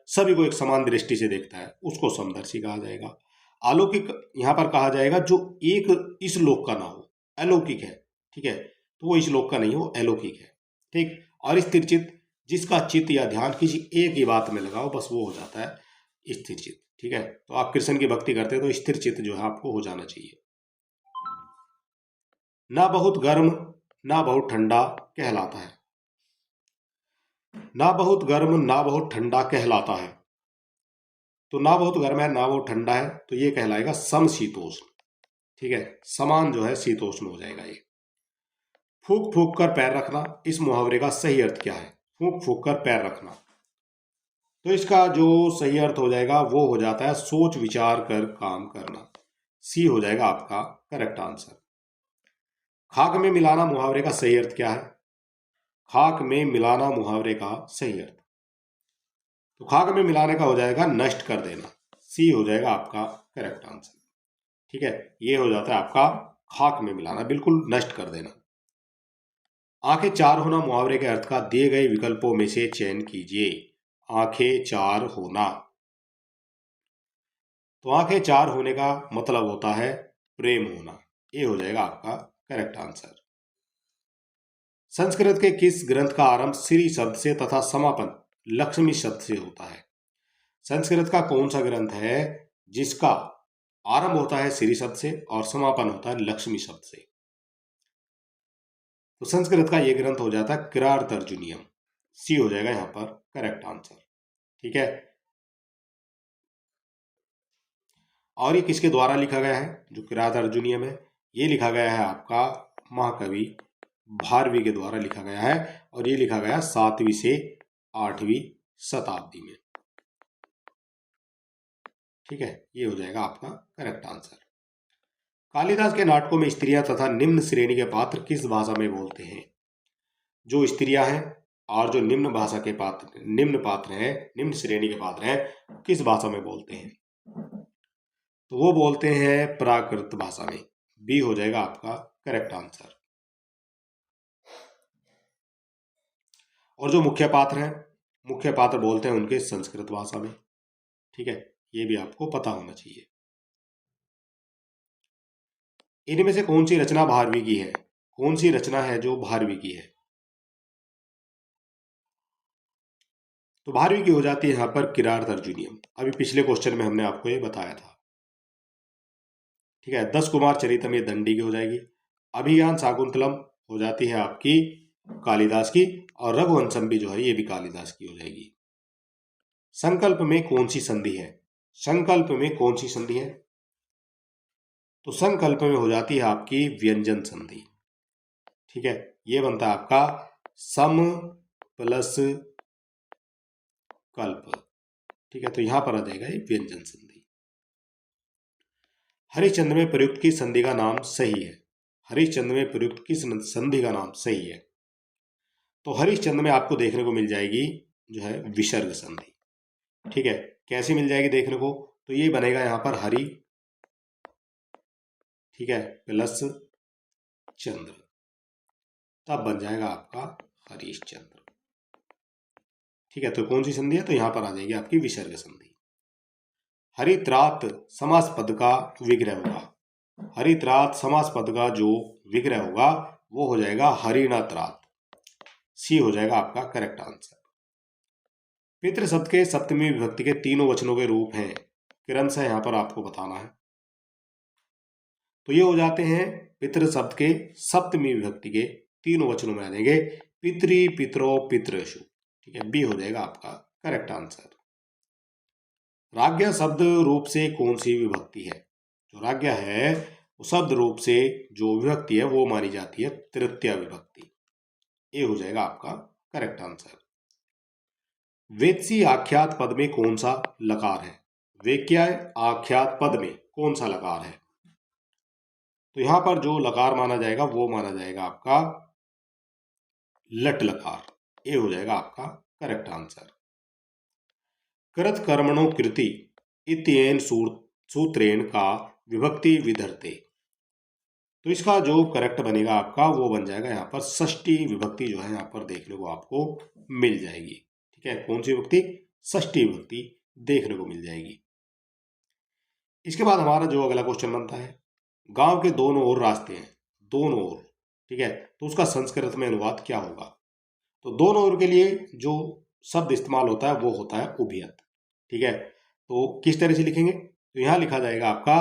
सभी को एक समान दृष्टि से देखता है उसको समदर्शी कहा जाएगा। अलौकिक यहाँ पर कहा जाएगा जो एक इस लोक का ना हो, अलौकिक है। ठीक है, तो वो इस लोक का नहीं हो, अलौकिक है। ठीक, और स्थिर चित्त, जिसका चित्त या ध्यान किसी एक ही बात में लगाओ बस वो हो जाता है स्थिर चित्त। ठीक है, तो आप कृष्ण की भक्ति करते हैं तो स्थिर चित्त जो है आपको हो जाना चाहिए। ना बहुत गर्म ना बहुत ठंडा कहलाता है। ना बहुत गर्म ना बहुत ठंडा कहलाता है, तो ना बहुत गर्म है ना बहुत ठंडा है, तो ये कहलाएगा समशीतोष्ण। ठीक है, समान जो है शीतोष्ण हो जाएगा ये। फूक फूक कर पैर रखना, इस मुहावरे का सही अर्थ क्या है? फूक फूक कर पैर रखना, तो इसका जो सही अर्थ हो जाएगा वो हो जाता है सोच विचार कर काम करना। सी हो जाएगा आपका करेक्ट आंसर। खाक में मिलाना मुहावरे का सही अर्थ क्या है? खाक में मिलाना मुहावरे का सही अर्थ, तो खाक में मिलाने का हो जाएगा नष्ट कर देना। सी हो जाएगा आपका करेक्ट आंसर। ठीक है, ये हो जाता है आपका खाक में मिलाना, बिल्कुल नष्ट कर देना। आंखें चार होना मुहावरे के अर्थ का दिए गए विकल्पों में से चयन कीजिए। आंखें चार होना, तो आंखें चार होने का मतलब होता है प्रेम होना। ये हो जाएगा आपका करेक्ट आंसर। संस्कृत के किस ग्रंथ का आरंभ श्री शब्द से तथा समापन लक्ष्मी शब्द से होता है? संस्कृत का कौन सा ग्रंथ है जिसका आरंभ होता है श्री शब्द से और समापन होता है लक्ष्मी शब्द से? तो संस्कृत का यह ग्रंथ हो जाता है किरात अर्जुनीयम। सी हो जाएगा यहां पर करेक्ट आंसर। ठीक है, और ये किसके द्वारा लिखा गया है? जो किरात अर्जुनीयम है ये लिखा गया है आपका महाकवि भारवी के द्वारा लिखा गया है, और ये लिखा गया 7वीं से 8वीं शताब्दी में। ठीक है, ये हो जाएगा आपका करेक्ट आंसर। कालिदास के नाटकों में स्त्रियां तथा निम्न श्रेणी के पात्र किस भाषा में बोलते हैं? जो स्त्रियां हैं और जो निम्न भाषा के पात्र, निम्न पात्र हैं, निम्न श्रेणी के पात्र हैं, किस भाषा में बोलते हैं? तो वो बोलते हैं प्राकृत भाषा में। बी हो जाएगा आपका करेक्ट आंसर। और जो मुख्य पात्र हैं, मुख्य पात्र बोलते हैं उनके संस्कृत भाषा में, ठीक है, ये भी आपको पता होना चाहिए। इनमें से कौन सी रचना भारवी की है? कौन सी रचना है जो भारवी की है? तो भारवी की हो जाती है यहां पर किरार तर्जुनीयम। अभी पिछले क्वेश्चन में हमने आपको ये बताया था, ठीक है। 10 कुमार चरितम ये दंडी की हो जाएगी। अभिज्ञान शाकुंतलम हो जाती है आपकी कालिदास की, और रघुवंशम भी जो है ये भी कालिदास की हो जाएगी। संकल्प में कौन सी संधि है? संकल्प में कौन सी संधि है? तो संकल्प में हो जाती है आपकी व्यंजन संधि, ठीक है। ये बनता है आपका सम प्लस कल्प, ठीक है। तो यहां पर आ जाएगा ये व्यंजन संधि। हरिश्चंद्र में प्रयुक्त की संधि का नाम सही है? हरिश्चंद्र में प्रयुक्त किस संधि का नाम सही है? तो हरिश्चंद्र में आपको देखने को मिल जाएगी जो है विसर्ग संधि, ठीक है। कैसी मिल जाएगी देखने को? तो ये बनेगा यहां पर हरि, ठीक है, प्लस चंद्र, तब बन जाएगा आपका हरिश्चंद्र, ठीक है। तो कौन सी संधि है? तो यहां पर आ जाएगी आपकी विसर्ग संधि। हरित्रात समास पद का विग्रह होगा। हरित्रात समास पद का जो विग्रह होगा वो हो जाएगा हरिणात्रात, सी हो जाएगा आपका करेक्ट आंसर। पितृ शब्द के सप्तमी विभक्ति के तीनों वचनों के रूप हैं, क्रमशः यहां पर आपको बताना है। तो ये हो जाते हैं पितृ शब्द के सप्तमी विभक्ति के तीनों वचनों में आ जाएंगे पितृ, पितरो, पितृषु, ठीक है, बी हो जाएगा आपका करेक्ट आंसर। राज्ञ शब्द रूप से कौन सी विभक्ति है? जो राज्ञ है वो शब्द रूप से जो विभक्ति है वो मानी जाती है तृतीय विभक्ति, ये हो जाएगा आपका करेक्ट आंसर। वेत्सी आख्यात पद में कौन सा लकार है? वेक्या आख्यात पद में कौन सा लकार है? तो यहां पर जो लकार माना जाएगा वो माना जाएगा आपका लट लकार, ये हो जाएगा आपका करेक्ट आंसर। कृत कर्मणो कृति इत्येन सूत्रेण का विभक्ति विधरते, तो इसका जो करेक्ट बनेगा आपका वो बन जाएगा यहाँ पर षष्ठी विभक्ति जो है यहाँ पर देखने को आपको मिल जाएगी, ठीक है। कौन सी विभक्ति? षष्ठी विभक्ति देखने को मिल जाएगी। इसके बाद हमारा जो अगला क्वेश्चन बनता है, गांव के दोनों ओर रास्ते हैं, दोनों ओर, ठीक है, तो उसका संस्कृत में अनुवाद क्या होगा? तो दोनों ओर के लिए जो शब्द इस्तेमाल होता है वो होता है उभयत, ठीक है। तो किस तरह से लिखेंगे? तो यहां लिखा जाएगा आपका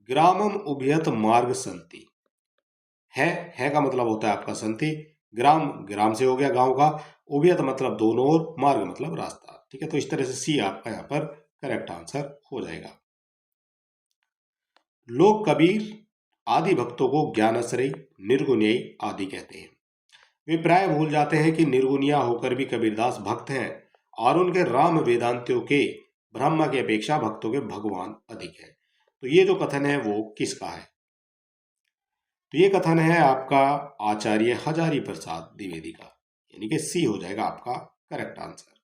ग्रामम उभयत मार्ग संति। है का मतलब होता है आपका संति, ग्राम ग्राम से हो गया गांव का, उभयत मतलब दोनों ओर, मार्ग मतलब रास्ता, ठीक है। तो इस तरह से सी आपका यहाँ पर करेक्ट आंसर हो जाएगा। लोग कबीर आदि भक्तों को ज्ञानाश्रयी, निर्गुणीय आदि कहते हैं। वे प्राय भूल जाते हैं कि निर्गुणिया होकर भी कबीरदास भक्त हैं और उनके राम वेदांतियों के ब्रह्मा की अपेक्षा भक्तों के भगवान अधिक है। तो ये जो कथन है वो किसका है? तो ये कथन है आपका आचार्य हजारी प्रसाद द्विवेदी का, यानी कि सी हो जाएगा आपका करेक्ट आंसर।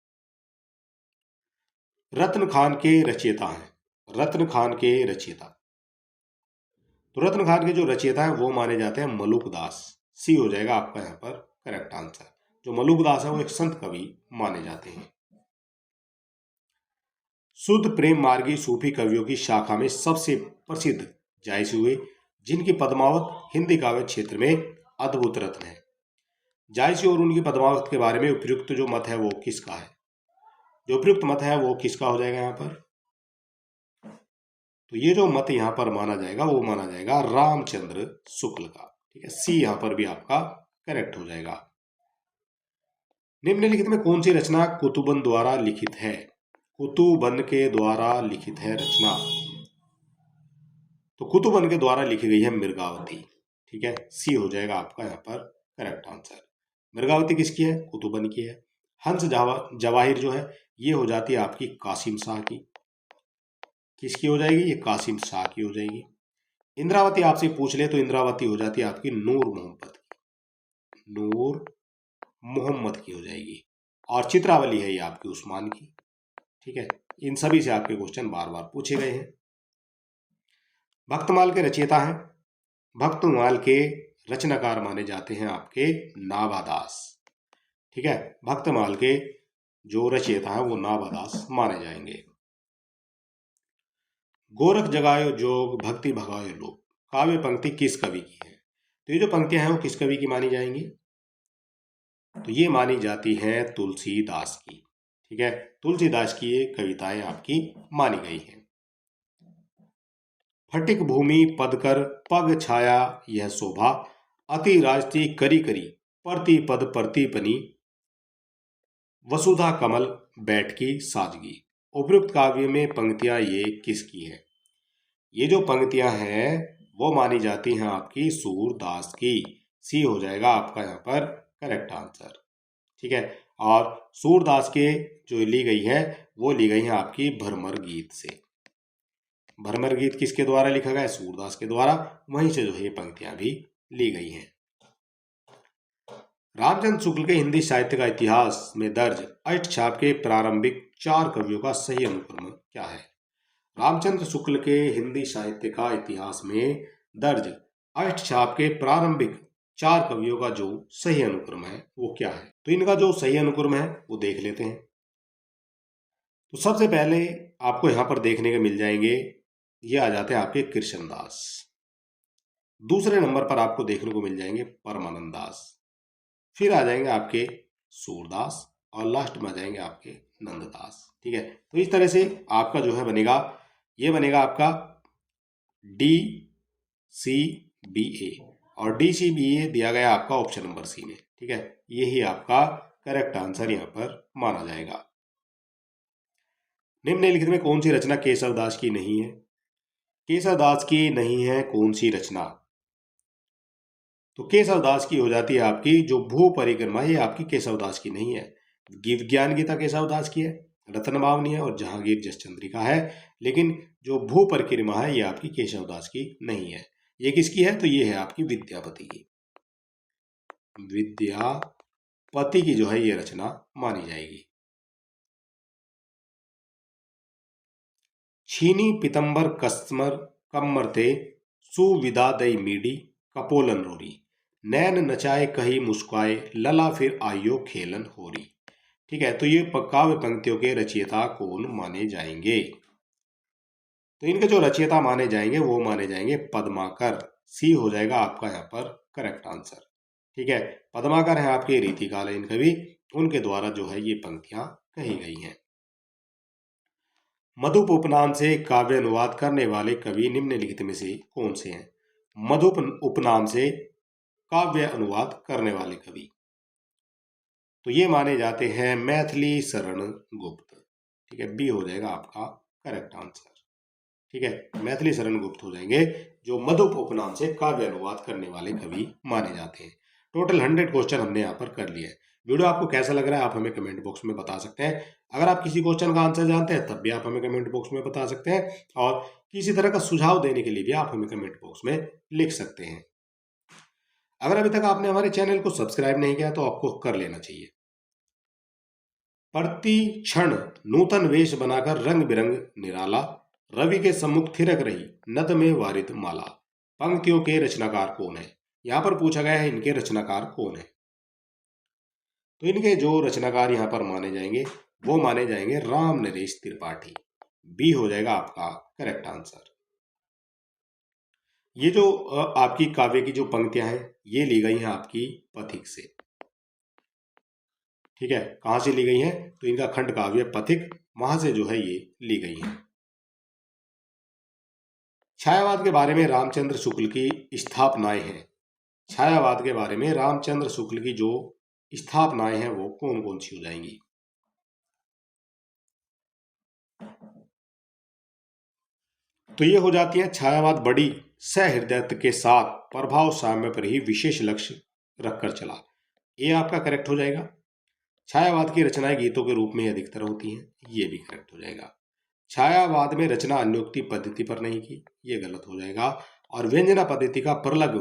रत्न खान के रचयिता हैं, रत्न खान के रचयिता, तो रत्न खान के जो रचयिता है वो माने जाते हैं मलुकदास, सी हो जाएगा आपका यहाँ पर करेक्ट आंसर। जो मलुकदास है वो एक संत कवि माने जाते हैं। शुद्ध प्रेम मार्गी सूफी कवियों की शाखा में सबसे प्रसिद्ध जायसी हुए, जिनकी पद्मावत हिंदी काव्य क्षेत्र में अद्भुत रत्न है। जायसी और उनकी पद्मावत के बारे में उपयुक्त जो मत है वो किसका है? जो उपयुक्त मत है वो किसका हो जाएगा यहाँ पर? तो ये जो मत यहाँ पर माना जाएगा वो माना जाएगा रामचंद्र शुक्ल का, ठीक है, सी यहाँ पर भी आपका करेक्ट हो जाएगा। निम्नलिखित में कौन सी रचना कुतुबन द्वारा लिखित है? कुतुबन के द्वारा लिखित है रचना, तो कुतुबन के द्वारा लिखी गई है मृगावती, ठीक है, सी हो जाएगा आपका यहाँ पर करेक्ट आंसर। मृगावती किसकी है? कुतुबन की है। हंस जवाहिर जो है ये हो जाती है आपकी कासिम शाह की, किसकी हो जाएगी? ये कासिम शाह की हो जाएगी। इंद्रावती आपसे पूछ ले तो इंद्रावती हो जाती है आपकी नूर मोहम्मद की, नूर मोहम्मद की हो जाएगी। और चित्रावली है ये आपकी उस्मान की, ठीक है। इन सभी से आपके क्वेश्चन बार बार पूछे गए हैं। भक्तमाल के रचयिता हैं, भक्तमाल के रचनाकार माने जाते हैं आपके नाभादास। ठीक है, भक्तमाल के जो रचयिता है वो नाभादास माने जाएंगे। गोरख जगायो जोग भक्ति भगायो लोग, काव्य पंक्ति किस कवि की है? तो ये जो पंक्तियां हैं वो किस कवि की मानी जाएंगी? तो ये मानी जाती है तुलसीदास की। ठीक है, तुलसीदास की ये कविताएं आपकी मानी गई हैं। फटिक भूमि पदकर पग छाया यह शोभा, अति राजती करी करी परति पद प्रतिपनी, वसुधा कमल बैठकी साजगी। उपयुक्त काव्य में पंक्तियां ये किसकी है? ये जो पंक्तियां हैं वो मानी जाती हैं आपकी सूरदास की। सी हो जाएगा आपका यहाँ पर करेक्ट आंसर। ठीक है, और सूरदास के जो ली गई है वो ली गई है आपकी भ्रमर गीत से। भ्रमर गीत किसके द्वारा लिखा गया है? सूरदास के द्वारा। वहीं से जो है ये पंक्तियां भी ली गई हैं। रामचंद्र शुक्ल के हिंदी साहित्य का इतिहास में दर्ज अष्टछाप के प्रारंभिक 4 कवियों का सही अनुक्रम क्या है? रामचंद्र शुक्ल के हिंदी साहित्य का इतिहास में दर्ज अष्टछाप के प्रारंभिक 4 कवियों का जो सही अनुक्रम है वो क्या है? तो इनका जो सही अनुक्रम है वो देख लेते हैं। तो सबसे पहले आपको यहां पर देखने के मिल जाएंगे, ये आ जाते हैं आपके कृष्णदास। दूसरे नंबर पर आपको देखने को मिल जाएंगे परमानंद दास, फिर आ जाएंगे आपके सूरदास, और लास्ट में आ जाएंगे आपके नंददास। ठीक है, तो इस तरह से आपका जो है बनेगा, ये बनेगा आपका DCBA, और DCBA दिया गया आपका ऑप्शन नंबर सी में। ठीक है, यही आपका करेक्ट आंसर यहां पर माना जाएगा। निम्नलिखित में कौन सी रचना केशवदास की नहीं है? केशवदास की नहीं है कौन सी रचना? तो केशवदास की हो जाती है आपकी जो भू परिक्रमा, ये आपकी केशवदास की नहीं है। ज्ञान गीता केशवदास की है, रत्न भावनी है, और जहांगीर जसचंद्रिका है। लेकिन जो भू परिक्रमा है ये आपकी केशवदास की नहीं है। ये किसकी है? तो ये है आपकी विद्यापति की। विद्यापति की जो है ये रचना मानी जाएगी। छीनी पितंबर कस्मर कम्मरते सुविदादई मीडी कपोलन रोरी, नैन नचाए कही मुस्काए लला फिर आइयो खेलन होरी। ठीक है, तो ये काव्य पंक्तियों के रचयिता कौन माने जाएंगे? तो इनके जो रचयिता माने जाएंगे वो माने जाएंगे पद्माकर। सी हो जाएगा आपका यहाँ पर करेक्ट आंसर। ठीक है, पद्माकर है आपके रीतिकालीन कवि, उनके द्वारा जो है ये पंक्तियां कही गई हैं। मधुप उपनाम से काव्य अनुवाद करने वाले कवि निम्नलिखित में से कौन से हैं? मधुप उपनाम से काव्य अनुवाद करने वाले कवि, तो ये माने जाते हैं मैथिली शरण गुप्त। ठीक है, बी हो जाएगा आपका करेक्ट आंसर। ठीक है, मैथिली शरण गुप्त हो जाएंगे जो मधुप उपनाम से काव्य अनुवाद करने वाले कवि माने जाते हैं। टोटल 100 क्वेश्चन हमने यहाँ पर कर लिए हैं। वीडियो आपको कैसा लग रहा है आप हमें कमेंट बॉक्स में बता सकते हैं। अगर आप किसी क्वेश्चन का आंसर जानते हैं तब भी आप हमें कमेंट बॉक्स में बता सकते हैं, और किसी तरह का सुझाव देने के लिए भी आप हमें कमेंट बॉक्स में लिख सकते हैं। अगर अभी तक आपने हमारे चैनल को सब्सक्राइब नहीं किया तो आपको कर लेना चाहिए। प्रति क्षण नूतन वेश बनाकर रंग बिरंग निराला, रवि के सम्मुख थिरक रही नद में वारित माला। पंक्तियों के रचनाकार कौन है? यहां पर पूछा गया है इनके रचनाकार कौन है। तो इनके जो रचनाकार यहां पर माने जाएंगे वो माने जाएंगे राम नरेश त्रिपाठी। बी हो जाएगा आपका करेक्ट आंसर। ये जो आपकी काव्य की जो पंक्तियां हैं ये ली गई हैं आपकी पथिक से। ठीक है, कहां से ली गई हैं? तो इनका खंड काव्य पथिक, वहां से जो है ये ली गई हैं। छायावाद के बारे में रामचंद्र शुक्ल की स्थापनाएं हैं। छायावाद के बारे में रामचंद्र शुक्ल की जो स्थापनाएं हैं वो कौन कौन सी हो जाएंगी? तो ये हो जाती है छायावाद बड़ी सहृदयता के साथ प्रभाव साम्य पर ही विशेष लक्ष्य रखकर चला। ये आपका करेक्ट हो जाएगा। छायावाद की रचनाएं गीतों के रूप में अधिकतर होती हैं, ये भी करेक्ट हो जाएगा। छायावाद में रचना अन्योक्ति पद्धति पर नहीं की, ये गलत हो जाएगा। और व्यंजना पद्धति का प्रलग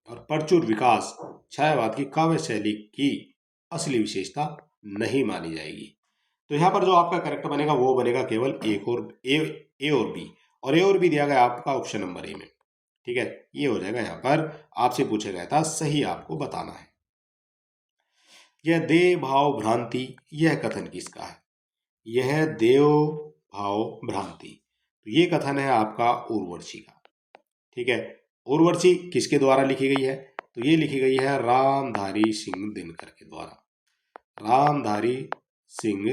और प्रचुर विकास छायावाद की काव्य शैली की असली विशेषता नहीं मानी जाएगी। तो यहाँ पर जो आपका करेक्ट बनेगा वो बनेगा केवल ए और बी, और ए और बी दिया गया आपका ऑप्शन नंबर ए में। ठीक है, ये हो जाएगा। यहाँ पर आपसे पूछा गया था, सही आपको बताना है। यह देव भाव भ्रांति, यह कथन किसका है? यह देव भाव भ्रांति, तो ये कथन है आपका उर्वशी का। ठीक है, उर्वशी किसके द्वारा लिखी गई है? तो ये लिखी गई है रामधारी सिंह दिनकर के द्वारा। रामधारी सिंह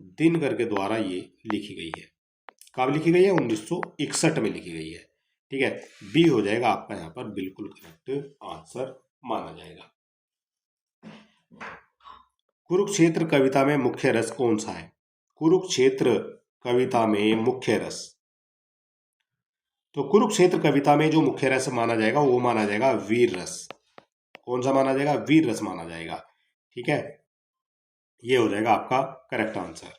दिनकर के द्वारा ये लिखी गई है। कब लिखी गई है? 1961 में लिखी गई है। ठीक है, बी हो जाएगा आपका यहाँ पर बिल्कुल करेक्ट आंसर माना जाएगा। कुरुक्षेत्र कविता में मुख्य रस कौन सा है? कुरुक्षेत्र कविता में मुख्य रस, तो कुरुक्षेत्र कविता में जो मुख्य रस माना जाएगा वो माना जाएगा वीर रस। कौन सा माना जाएगा? वीर रस माना जाएगा। ठीक है, ये हो जाएगा आपका करेक्ट आंसर।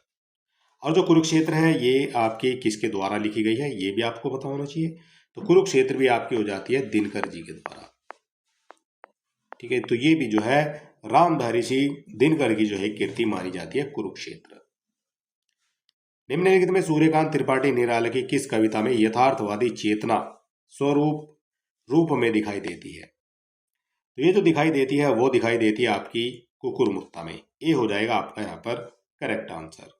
और जो कुरुक्षेत्र है ये आपके किसके द्वारा लिखी गई है, ये भी आपको पता होना चाहिए। तो कुरुक्षेत्र भी आपकी हो जाती है दिनकर जी के द्वारा। ठीक है, तो ये भी जो है रामधारी सिंह दिनकर की जो है कीर्ति मानी जाती है कुरुक्षेत्र। निम्नलिखित में सूर्यकांत त्रिपाठी निराला की किस कविता में यथार्थवादी चेतना स्वरूप रूप में दिखाई देती है? तो ये जो दिखाई देती है वो दिखाई देती है आपकी कुकुरमुत्ता में। ये हो जाएगा आपका यहाँ पर करेक्ट आंसर।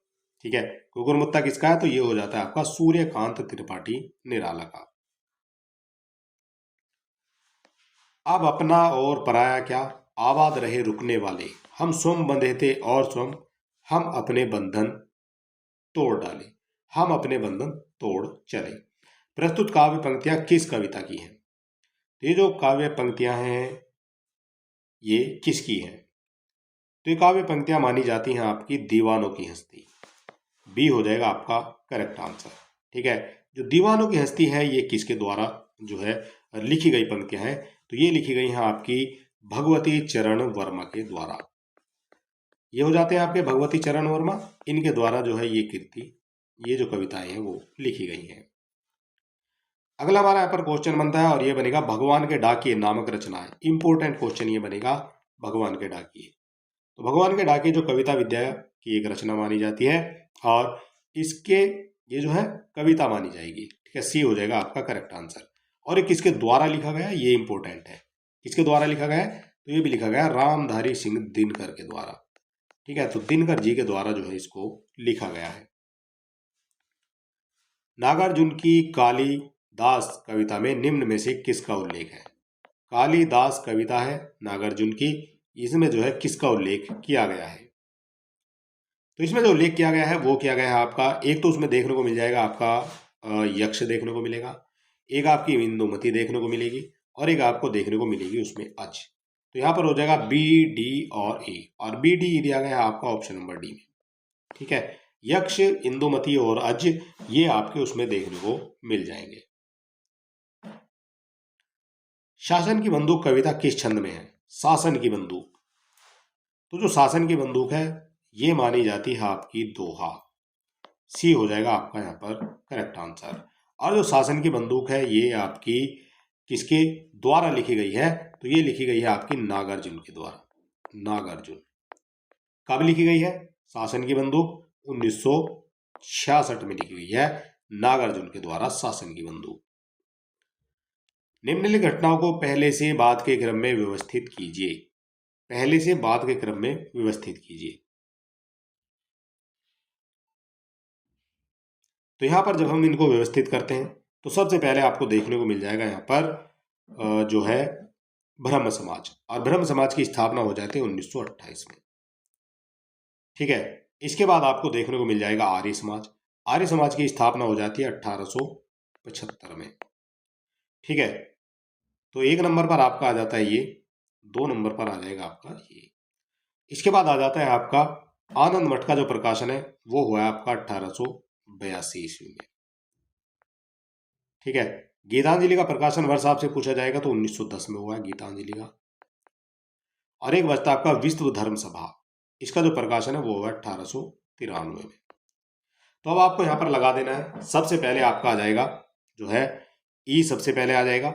ठीक है, कुकुरमुत्ता किसका है? तो ये हो जाता है आपका सूर्यकांत त्रिपाठी निराला का। अब अपना और पराया क्या, आबाद रहे रुकने वाले, हम स्वयं बंधे थे और स्वयं हम अपने बंधन तोड़ डाले, हम अपने बंधन तोड़ चले। प्रस्तुत काव्य पंक्तियां किस कविता की हैं? तो ये जो काव्य पंक्तियां हैं ये किसकी हैं? तो ये काव्य पंक्तियां मानी जाती हैं आपकी दीवानों की हस्ती। बी हो जाएगा आपका करेक्ट आंसर। ठीक है, जो दीवानों की हस्ती है ये किसके द्वारा जो है लिखी गई पंक्तियां हैं? तो ये लिखी गई हैं आपकी भगवती चरण वर्मा के द्वारा। ये हो जाते हैं आपके भगवती चरण वर्मा, इनके द्वारा जो है ये कीर्ति, ये जो कविताएं हैं वो लिखी गई हैं। अगला हमारा यहाँ पर क्वेश्चन बनता है और ये बनेगा भगवान के डाकिए नामक रचना है। इंपॉर्टेंट क्वेश्चन ये बनेगा भगवान के डाकिए। तो भगवान के डाकिए जो कविता विद्या की एक रचना मानी जाती है और इसके ये जो है कविता मानी जाएगी। ठीक है, सी हो जाएगा आपका करेक्ट आंसर। और ये किसके द्वारा लिखा गया है? ये इंपॉर्टेंट है, किसके द्वारा लिखा गया है? तो ये भी लिखा गया रामधारी सिंह दिनकर के द्वारा। ठीक है, तो दिनकर जी के द्वारा जो है इसको लिखा गया है। नागार्जुन की कालिदास कविता में निम्न में से किसका उल्लेख है? कालिदास कविता है नागार्जुन की, इसमें जो है किसका उल्लेख किया गया है? तो इसमें जो उल्लेख किया गया है वो किया गया है आपका, एक तो उसमें देखने को मिल जाएगा आपका यक्ष देखने को मिलेगा, एक आपकी इंदुमती देखने को मिलेगी और एक आपको देखने को मिलेगी उसमें अज। तो यहाँ पर हो जाएगा बी, डी और ए, और बी डी दिया गया है आपका ऑप्शन नंबर डी में। ठीक है, यक्ष, इंदुमती और अज ये आपके उसमें देखने को मिल जाएंगे। शासन की बंदूक कविता किस छंद में है? शासन की बंदूक, तो जो शासन की बंदूक है ये मानी जाती है आपकी दोहा। सी हो जाएगा आपका यहाँ पर करेक्ट आंसर। और जो शासन की बंदूक है ये आपकी किसके द्वारा लिखी गई है? तो ये लिखी गई है आपकी नागार्जुन के द्वारा। नागार्जुन कब लिखी गई है? शासन की बंदूक 1966 में लिखी गई है नागार्जुन के द्वारा शासन की बंदूक। निम्नलिखित घटनाओं को पहले से बाद के क्रम में व्यवस्थित कीजिए। पहले से बाद के क्रम में व्यवस्थित कीजिए। तो यहां पर जब हम इनको व्यवस्थित करते हैं तो सबसे पहले आपको देखने को मिल जाएगा यहाँ पर जो है ब्रह्म समाज, और ब्रह्म समाज की स्थापना हो जाती है 1928 में। ठीक है, इसके बाद आपको देखने को मिल जाएगा आर्य समाज। आर्य समाज की स्थापना हो जाती है 1875 में। ठीक है, तो एक नंबर पर आपका आ जाता है ये, दो नंबर पर आ जाएगा आपका ये। इसके बाद आ जाता है आपका आनंद मठ का जो प्रकाशन है वो हुआ है आपका 1882 ईस्वी में। ठीक है, गीतांजलि का प्रकाशन वर्ष आपसे पूछा जाएगा तो 1910 में हुआ है गीतांजलि का। और एक बचता आपका विश्व धर्म सभा, इसका जो प्रकाशन है वो हुआ 1893 में। तो अब आपको यहां पर लगा देना है। सबसे पहले आपका आ जाएगा जो है ई, सबसे पहले आ जाएगा,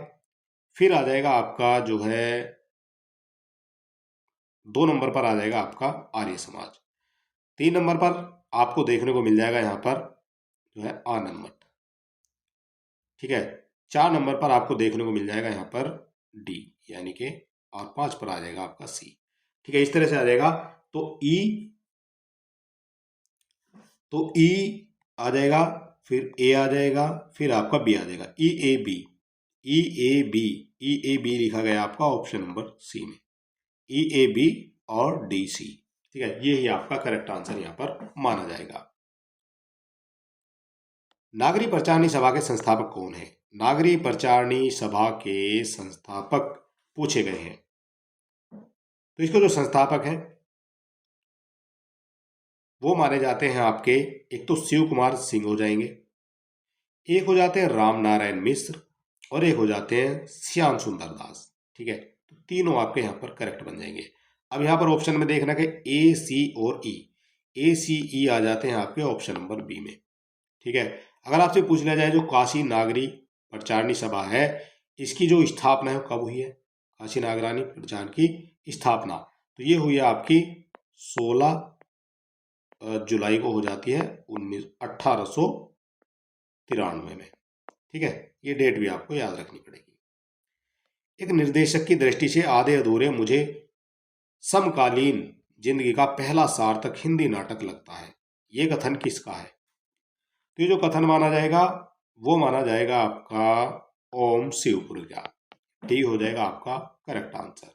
फिर आ जाएगा आपका जो है 2 नंबर पर आ जाएगा आपका आर्य समाज, 3 नंबर पर आपको देखने को मिल जाएगा यहाँ पर जो है आनंद मठ। ठीक है, 4 नंबर पर आपको देखने को मिल जाएगा यहाँ पर डी यानी कि, और 5 पर आ जाएगा आपका सी। ठीक है, इस तरह से आ जाएगा। तो ई आ जाएगा, फिर ए आ जाएगा, फिर आपका बी आ जाएगा, E A B, E A B, E A B लिखा गया आपका ऑप्शन नंबर सी में, ई ए बी और डी सी। ठीक है, ये ही आपका करेक्ट आंसर यहाँ पर माना जाएगा। नागरी प्रचारणी सभा के संस्थापक कौन है? नागरी प्रचारणी सभा के संस्थापक पूछे गए हैं। तो इसको जो संस्थापक है वो माने जाते हैं आपके, एक तो शिव कुमार सिंह हो जाएंगे, एक हो जाते हैं राम नारायण मिश्र, और एक हो जाते हैं श्याम सुंदर दास। ठीक है, तो तीनों आपके यहाँ पर करेक्ट बन जाएंगे। अब यहाँ पर ऑप्शन में देखना कि ए सी और ई, ए सी ई आ जाते हैं आपके ऑप्शन नंबर बी में। ठीक है, अगर आपसे पूछ लिया जाए जो काशी नागरी प्रचारणी सभा है इसकी जो स्थापना है कब हुई है, काशी नागरानी प्रचार की स्थापना, तो ये हुई है आपकी 16 जुलाई को हो जाती है 1893 में। ठीक है, ये डेट भी आपको याद रखनी पड़ेगी। एक निर्देशक की दृष्टि से आधे अधूरे मुझे समकालीन जिंदगी का पहला सार्थक हिंदी नाटक लगता है, ये कथन किसका है? तो ये जो कथन माना जाएगा वो माना जाएगा आपका ओम शिवपुरी का। डी हो जाएगा आपका करेक्ट आंसर।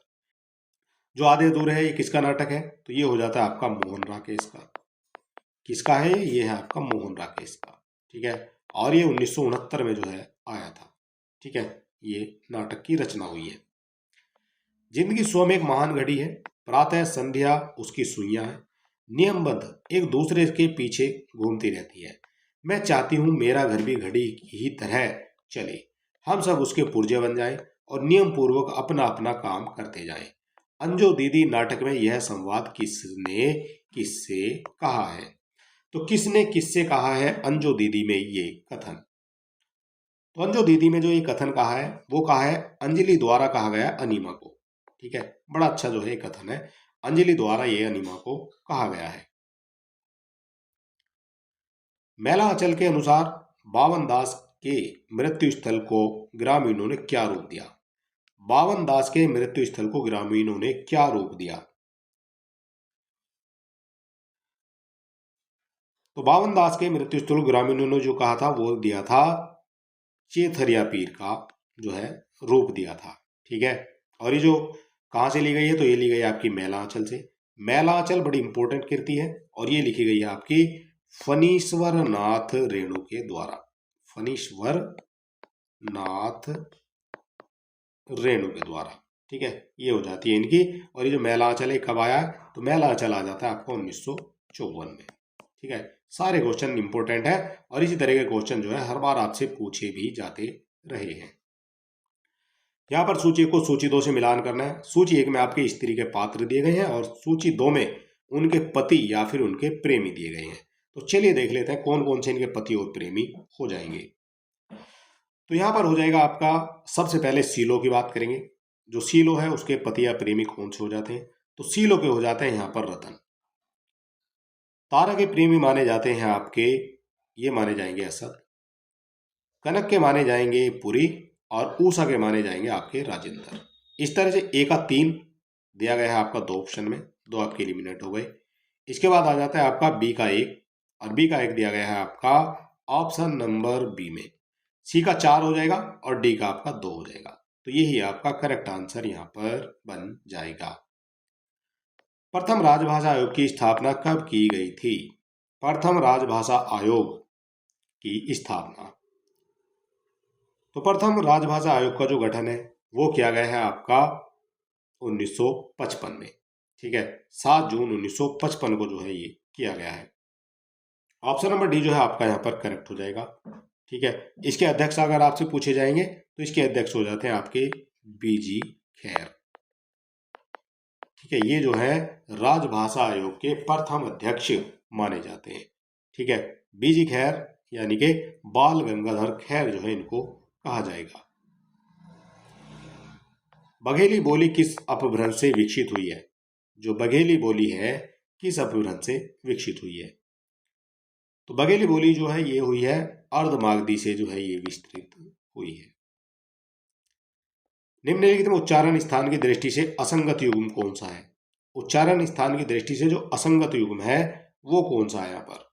जो आधे अधूरे है ये किसका नाटक है? तो ये हो जाता है आपका मोहन राकेश का। किसका है? ये है आपका मोहन राकेश का। ठीक है, और ये 1969 में जो है आया था। ठीक है, ये नाटक की रचना हुई है। जिंदगी स्वयं एक महान घड़ी है, प्रातः संध्या उसकी सुइयां है, नियमबद्ध एक दूसरे के पीछे घूमती रहती है। मैं चाहती हूं मेरा घर भी घड़ी की तरह चले, हम सब उसके पुर्जे बन जाएं और नियम पूर्वक अपना अपना काम करते जाएं। अंजो दीदी नाटक में यह संवाद किसने किससे कहा है? तो किसने किससे कहा है अंजो दीदी में ये कथन? तो अंजो दीदी में जो ये कथन कहा है वो कहा है अंजलि द्वारा कहा गया अनीमा को। ठीक है, बड़ा अच्छा जो है कथन है, अंजलि द्वारा ये अनीमा को कहा गया है। मेलांचल के अनुसार बावन दास के मृत्यु स्थल को ग्रामीणों ने क्या रूप दिया? बावन दास के मृत्यु स्थल को ग्रामीणों ने क्या रूप दिया? तो बावन दास के मृत्यु स्थल ग्रामीणों ने जो कहा था वो दिया था चेथरिया पीर का जो है रूप दिया था। ठीक है, और ये जो कहां से ली गई है? तो ये ली गई है आपकी मेलांचल से। मेलांचल बड़ी इंपॉर्टेंट कृति है और ये लिखी गई है आपकी फणीश्वर नाथ रेणु के द्वारा। फणीश्वर नाथ रेणु के द्वारा। ठीक है, ये हो जाती है इनकी। और ये जो मेलांचल है कब आया? तो मेलांचल आ जाता है आपको 1954 में। ठीक है, सारे क्वेश्चन इंपॉर्टेंट है और इसी तरह के क्वेश्चन जो है हर बार आपसे पूछे भी जाते रहे हैं। यहाँ पर सूची को सूची 2 से मिलान करना है। सूची 1 में आपके स्त्री के पात्र दिए गए हैं और सूची 2 में उनके पति या फिर उनके प्रेमी दिए गए हैं। तो चलिए देख लेते हैं कौन कौन से इनके पति और प्रेमी हो जाएंगे। तो यहाँ पर हो जाएगा आपका, सबसे पहले सीलो की बात करेंगे। जो सीलो है उसके पति या प्रेमी कौन से हो जाते हैं? तो सीलो के हो जाते हैं यहाँ पर रतन। तारा के प्रेमी माने जाते हैं आपके, ये माने जाएंगे असद। कनक के माने जाएंगे पुरी और ऊषा के माने जाएंगे आपके राजेंद्र। इस तरह से ए का 3 दिया गया है आपका 2 ऑप्शन में, 2 आपके एलिमिनेट हो गए। इसके बाद आ जाता है आपका बी का 1 और बी का 1 दिया गया है आपका ऑप्शन नंबर बी में। सी का 4 हो जाएगा और डी का आपका 2 हो जाएगा। तो यही आपका करेक्ट आंसर यहाँ पर बन जाएगा। प्रथम राजभाषा आयोग की स्थापना कब की गई थी? प्रथम राजभाषा आयोग की स्थापना, तो प्रथम राजभाषा आयोग का जो गठन है वो किया गया है आपका 1955 में। ठीक है, 7 जून 1955 को जो है ये किया गया है। ऑप्शन नंबर डी जो है आपका यहाँ पर करेक्ट हो जाएगा। ठीक है, इसके अध्यक्ष अगर आपसे पूछे जाएंगे तो इसके अध्यक्ष हो जाते हैं आपके बीजी खैर। ठीक है, ये जो है राजभाषा आयोग के प्रथम अध्यक्ष माने जाते हैं। ठीक है, बीजी खैर यानी कि बाल गंगाधर खैर जो है इनको कहा जाएगा। बघेली बोली किस अपभ्रंश से विकसित हुई है? जो बघेली बोली है किस अपभ्रंश से विकसित हुई है? तो बघेली बोली जो है ये हुई है अर्धमागधी से जो है ये विस्तृत हुई है। निम्नलिखित में उच्चारण स्थान की दृष्टि से असंगत युग्म कौन सा है? उच्चारण स्थान की दृष्टि से जो असंगत युग्म है वो कौन सा है? यहाँ पर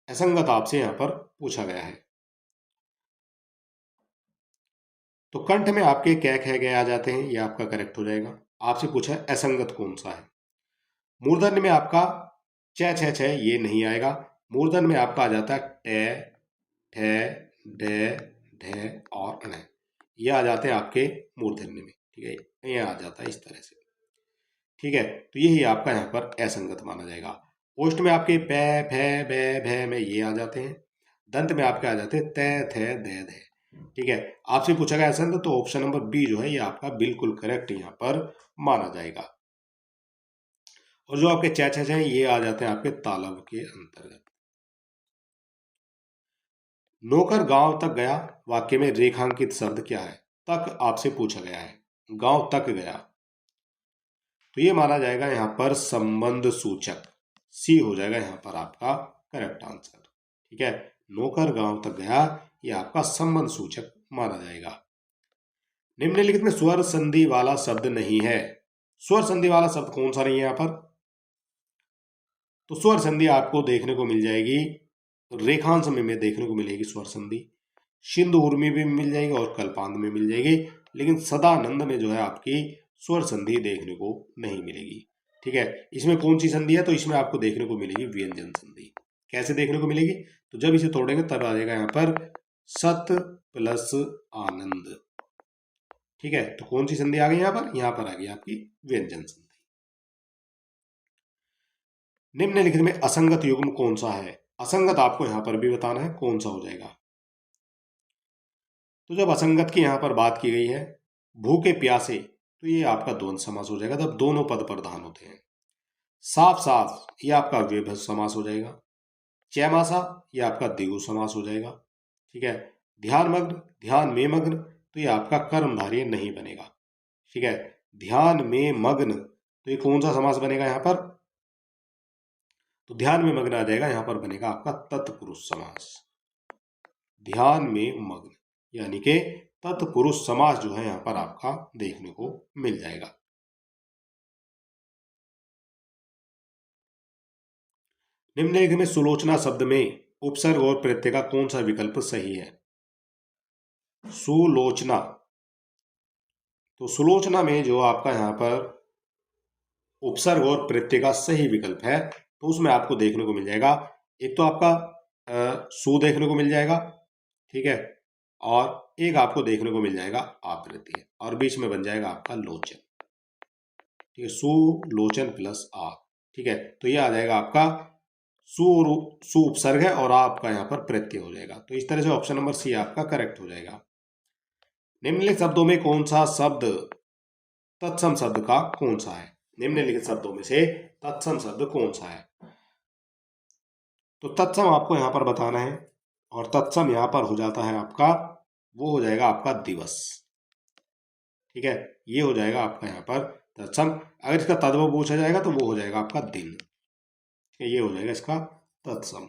असंगत आपसे यहाँ पर पूछा गया है। तो कंठ में आपके कै ख गए आ जाते हैं, ये आपका करेक्ट हो जाएगा। आपसे पूछा है असंगत कौन सा है। मूर्धन्य में आपका च छ छ ये नहीं आएगा। मूर्धन्य में आपका आ जाता है ट ठ ड ढ और ण, ये आ जाते हैं आपके मूर्धन्य में। ठीक है, ये आ जाता है इस तरह से। ठीक है, तो यही आपका यहाँ पर असंगत माना जाएगा। ओष्ठ में आपके प फ ब भ में ये आ जाते हैं। दंत में आपके आ जाते हैं त थ द ध। ठीक है, आपसे पूछा गया असंगत, तो ऑप्शन नंबर बी जो है ये आपका बिल्कुल करेक्ट यहाँ पर माना जाएगा। और जो आपके च छ हैं ये आ जाते हैं आपके तालब के अंतर्गत। नौकर गांव तक गया वाक्य में रेखांकित शब्द क्या है? तक आपसे पूछा गया है, गांव तक गया, तो ये माना जाएगा यहाँ पर संबंध सूचक। सी हो जाएगा यहाँ पर आपका करेक्ट आंसर। ठीक है, नौकर गांव तक गया, ये आपका संबंध सूचक माना जाएगा। निम्नलिखित में स्वर संधि वाला शब्द नहीं है। स्वर संधि वाला शब्द कौन सा नहीं है यहाँ पर? तो स्वर संधि आपको देखने को मिल जाएगी रेखांश में देखने को मिलेगी स्वर संधि, सिंधु उर्मी में मिल जाएगी और कल्पांत में मिल जाएगी, लेकिन सदानंद में जो है आपकी स्वर संधि देखने को नहीं मिलेगी। ठीक है, इसमें कौन सी संधि है? तो इसमें आपको देखने को मिलेगी व्यंजन संधि। कैसे देखने को मिलेगी? तो जब इसे तोड़ेंगे तब आ जाएगा यहाँ पर सत प्लस आनंद। ठीक है, तो कौन सी संधि आ गई यहाँ पर? यहाँ पर आ गई आपकी व्यंजन संधि। निम्नलिखित में असंगत युग्म कौन सा है? असंगत आपको यहां पर भी बताना है कौन सा हो जाएगा। तो जब असंगत की यहां पर बात की गई है भूखे प्यासे, तो ये आपका द्वंद्व समास हो जाएगा जब दोनों पद प्रधान होते हैं। साफ साफ ये आपका विभक्त समास हो जाएगा। चैमासा ये आपका द्विगु समास हो जाएगा। ठीक है, ध्यान मग्न, ध्यान में मग्न, तो ये आपका कर्मधारय नहीं बनेगा। ठीक है, ध्यान में मग्न, तो ये कौन सा समास बनेगा यहाँ पर? तो ध्यान में मग्न आ जाएगा, यहां पर बनेगा आपका तत्पुरुष समास। ध्यान में मग्न यानी कि तत्पुरुष समास जो है यहां पर आपका देखने को मिल जाएगा। निम्नलिखित में सुलोचना शब्द में उपसर्ग और प्रत्यय का कौन सा विकल्प सही है? सुलोचना, तो सुलोचना में जो आपका यहां पर उपसर्ग और प्रत्यय का सही विकल्प है तो उसमें आपको देखने को मिल जाएगा, एक तो आपका सु देखने को मिल जाएगा। ठीक है, और एक आपको देखने को मिल जाएगा आकृति, और बीच में बन जाएगा आपका लोचन। ठीक है, सुलोचन प्लस आ। ठीक है, तो ये आ जाएगा आपका सु उपसर्ग है और आपका यहाँ पर प्रत्यय हो जाएगा। तो इस तरह से ऑप्शन नंबर सी आपका करेक्ट हो जाएगा। निम्नलिखित शब्दों में कौन सा शब्द तत्सम शब्द का कौन सा है? निम्नलिखित शब्दों में से तत्सम शब्द कौन सा है? तो तत्सम आपको यहां पर बताना है, और तत्सम यहां पर हो जाता है आपका, वो हो जाएगा आपका दिवस। ठीक है, ये हो जाएगा आपका यहाँ पर तत्सम। अगर इसका तद्भव पूछा जाएगा तो वो हो जाएगा आपका दिन। ठीक है, ये हो जाएगा इसका तत्सम।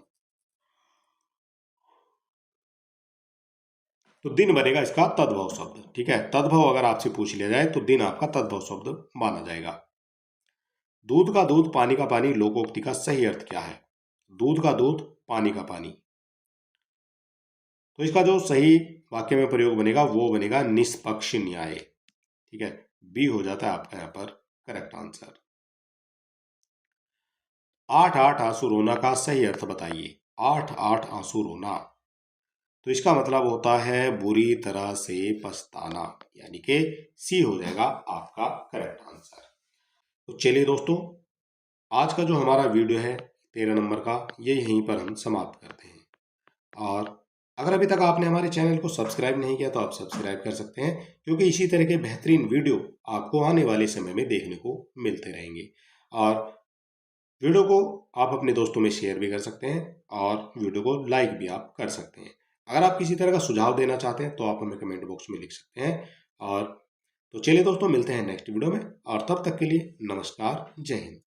तो दिन बनेगा इसका तद्भव शब्द। ठीक है, तद्भव अगर आपसे पूछ लिया जाए तो दिन आपका तद्भव शब्द माना जाएगा। दूध का दूध पानी का पानी लोकोक्ति का सही अर्थ क्या है? दूध का दूध पानी का पानी, तो इसका जो सही वाक्य में प्रयोग बनेगा वो बनेगा निष्पक्ष न्याय। ठीक है, बी हो जाता है आपका यहाँ पर करेक्ट आंसर। 8 आंसू रोना का सही अर्थ बताइए। 8 आंसू रोना, तो इसका मतलब होता है बुरी तरह से पछताना, यानी कि सी हो जाएगा आपका करेक्ट आंसर। तो चलिए दोस्तों, आज का जो हमारा वीडियो है 13 नंबर का, ये यहीं पर हम समाप्त करते हैं। और अगर अभी तक आपने हमारे चैनल को सब्सक्राइब नहीं किया तो आप सब्सक्राइब कर सकते हैं, क्योंकि इसी तरह के बेहतरीन वीडियो आपको आने वाले समय में देखने को मिलते रहेंगे। और वीडियो को आप अपने दोस्तों में शेयर भी कर सकते हैं और वीडियो को लाइक भी आप कर सकते हैं। अगर आप किसी तरह का सुझाव देना चाहते हैं तो आप हमें कमेंट बॉक्स में लिख सकते हैं। और तो चलिए दोस्तों, मिलते हैं नेक्स्ट वीडियो में, और तब तक के लिए नमस्कार, जय हिंद।